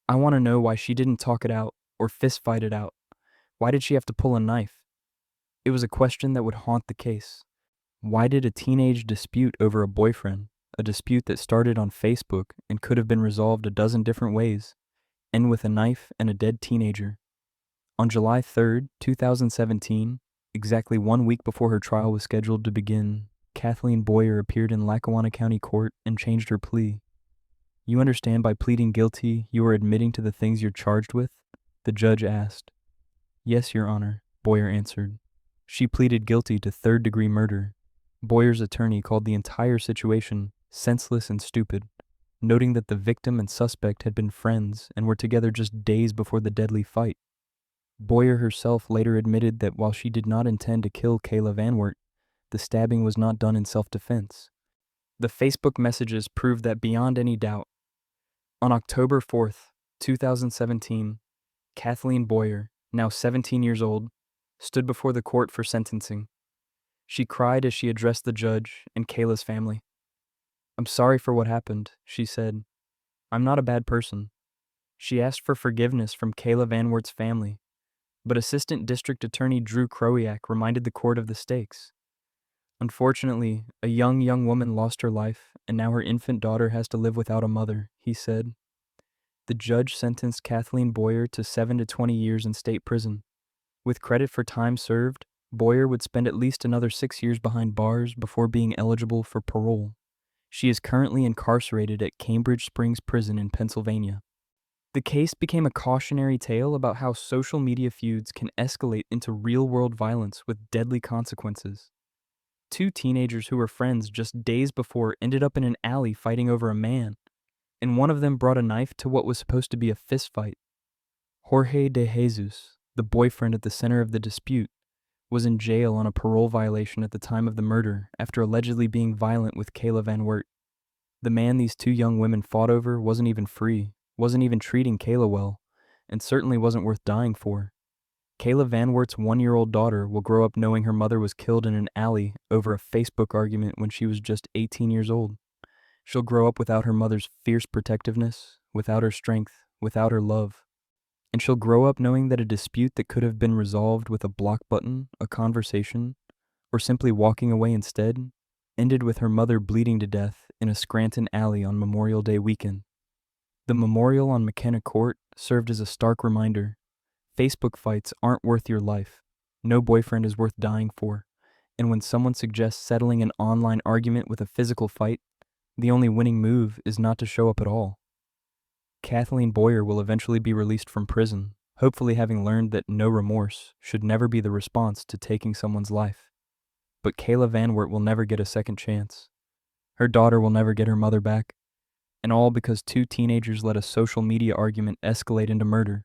"I want to know why she didn't talk it out or fist fight it out. Why did she have to pull a knife?" It was a question that would haunt the case. Why did a teenage dispute over a boyfriend, a dispute that started on Facebook and could have been resolved a dozen different ways, end with a knife and a dead teenager? On July 3rd, 2017, exactly 1 week before her trial was scheduled to begin, Kathleen Boyer appeared in Lackawanna County Court and changed her plea. "You understand by pleading guilty, you are admitting to the things you're charged with?" the judge asked. "Yes, Your Honor," Boyer answered. She pleaded guilty to 3rd-degree murder. Boyer's attorney called the entire situation senseless and stupid, noting that the victim and suspect had been friends and were together just days before the deadly fight. Boyer herself later admitted that while she did not intend to kill Kayla Van Wert, the stabbing was not done in self-defense. The Facebook messages proved that beyond any doubt. On October 4th, 2017, Kathleen Boyer, now 17 years old, stood before the court for sentencing. She cried as she addressed the judge and Kayla's family. "I'm sorry for what happened," she said. "I'm not a bad person." She asked for forgiveness from Kayla Van Wert's family, but Assistant District Attorney Drew Krowiak reminded the court of the stakes. "Unfortunately, a young woman lost her life, and now her infant daughter has to live without a mother," he said. The judge sentenced Kathleen Boyer to 7 to 20 years in state prison. With credit for time served, Boyer would spend at least another 6 years behind bars before being eligible for parole. She is currently incarcerated at Cambridge Springs Prison in Pennsylvania. The case became a cautionary tale about how social media feuds can escalate into real-world violence with deadly consequences. Two teenagers who were friends just days before ended up in an alley fighting over a man, and one of them brought a knife to what was supposed to be a fistfight. Jorge de Jesus, the boyfriend at the center of the dispute, was in jail on a parole violation at the time of the murder after allegedly being violent with Kayla Van Wert. The man these two young women fought over wasn't even free, wasn't even treating Kayla well, and certainly wasn't worth dying for. Kayla Van Wert's 1-year-old daughter will grow up knowing her mother was killed in an alley over a Facebook argument when she was just 18 years old. She'll grow up without her mother's fierce protectiveness, without her strength, without her love. And she'll grow up knowing that a dispute that could have been resolved with a block button, a conversation, or simply walking away instead, ended with her mother bleeding to death in a Scranton alley on Memorial Day weekend. The memorial on McKenna Court served as a stark reminder. Facebook fights aren't worth your life. No boyfriend is worth dying for. And when someone suggests settling an online argument with a physical fight, the only winning move is not to show up at all. Kathleen Boyer will eventually be released from prison, hopefully having learned that no remorse should never be the response to taking someone's life. But Kayla Van Wert will never get a second chance. Her daughter will never get her mother back. And all because two teenagers let a social media argument escalate into murder.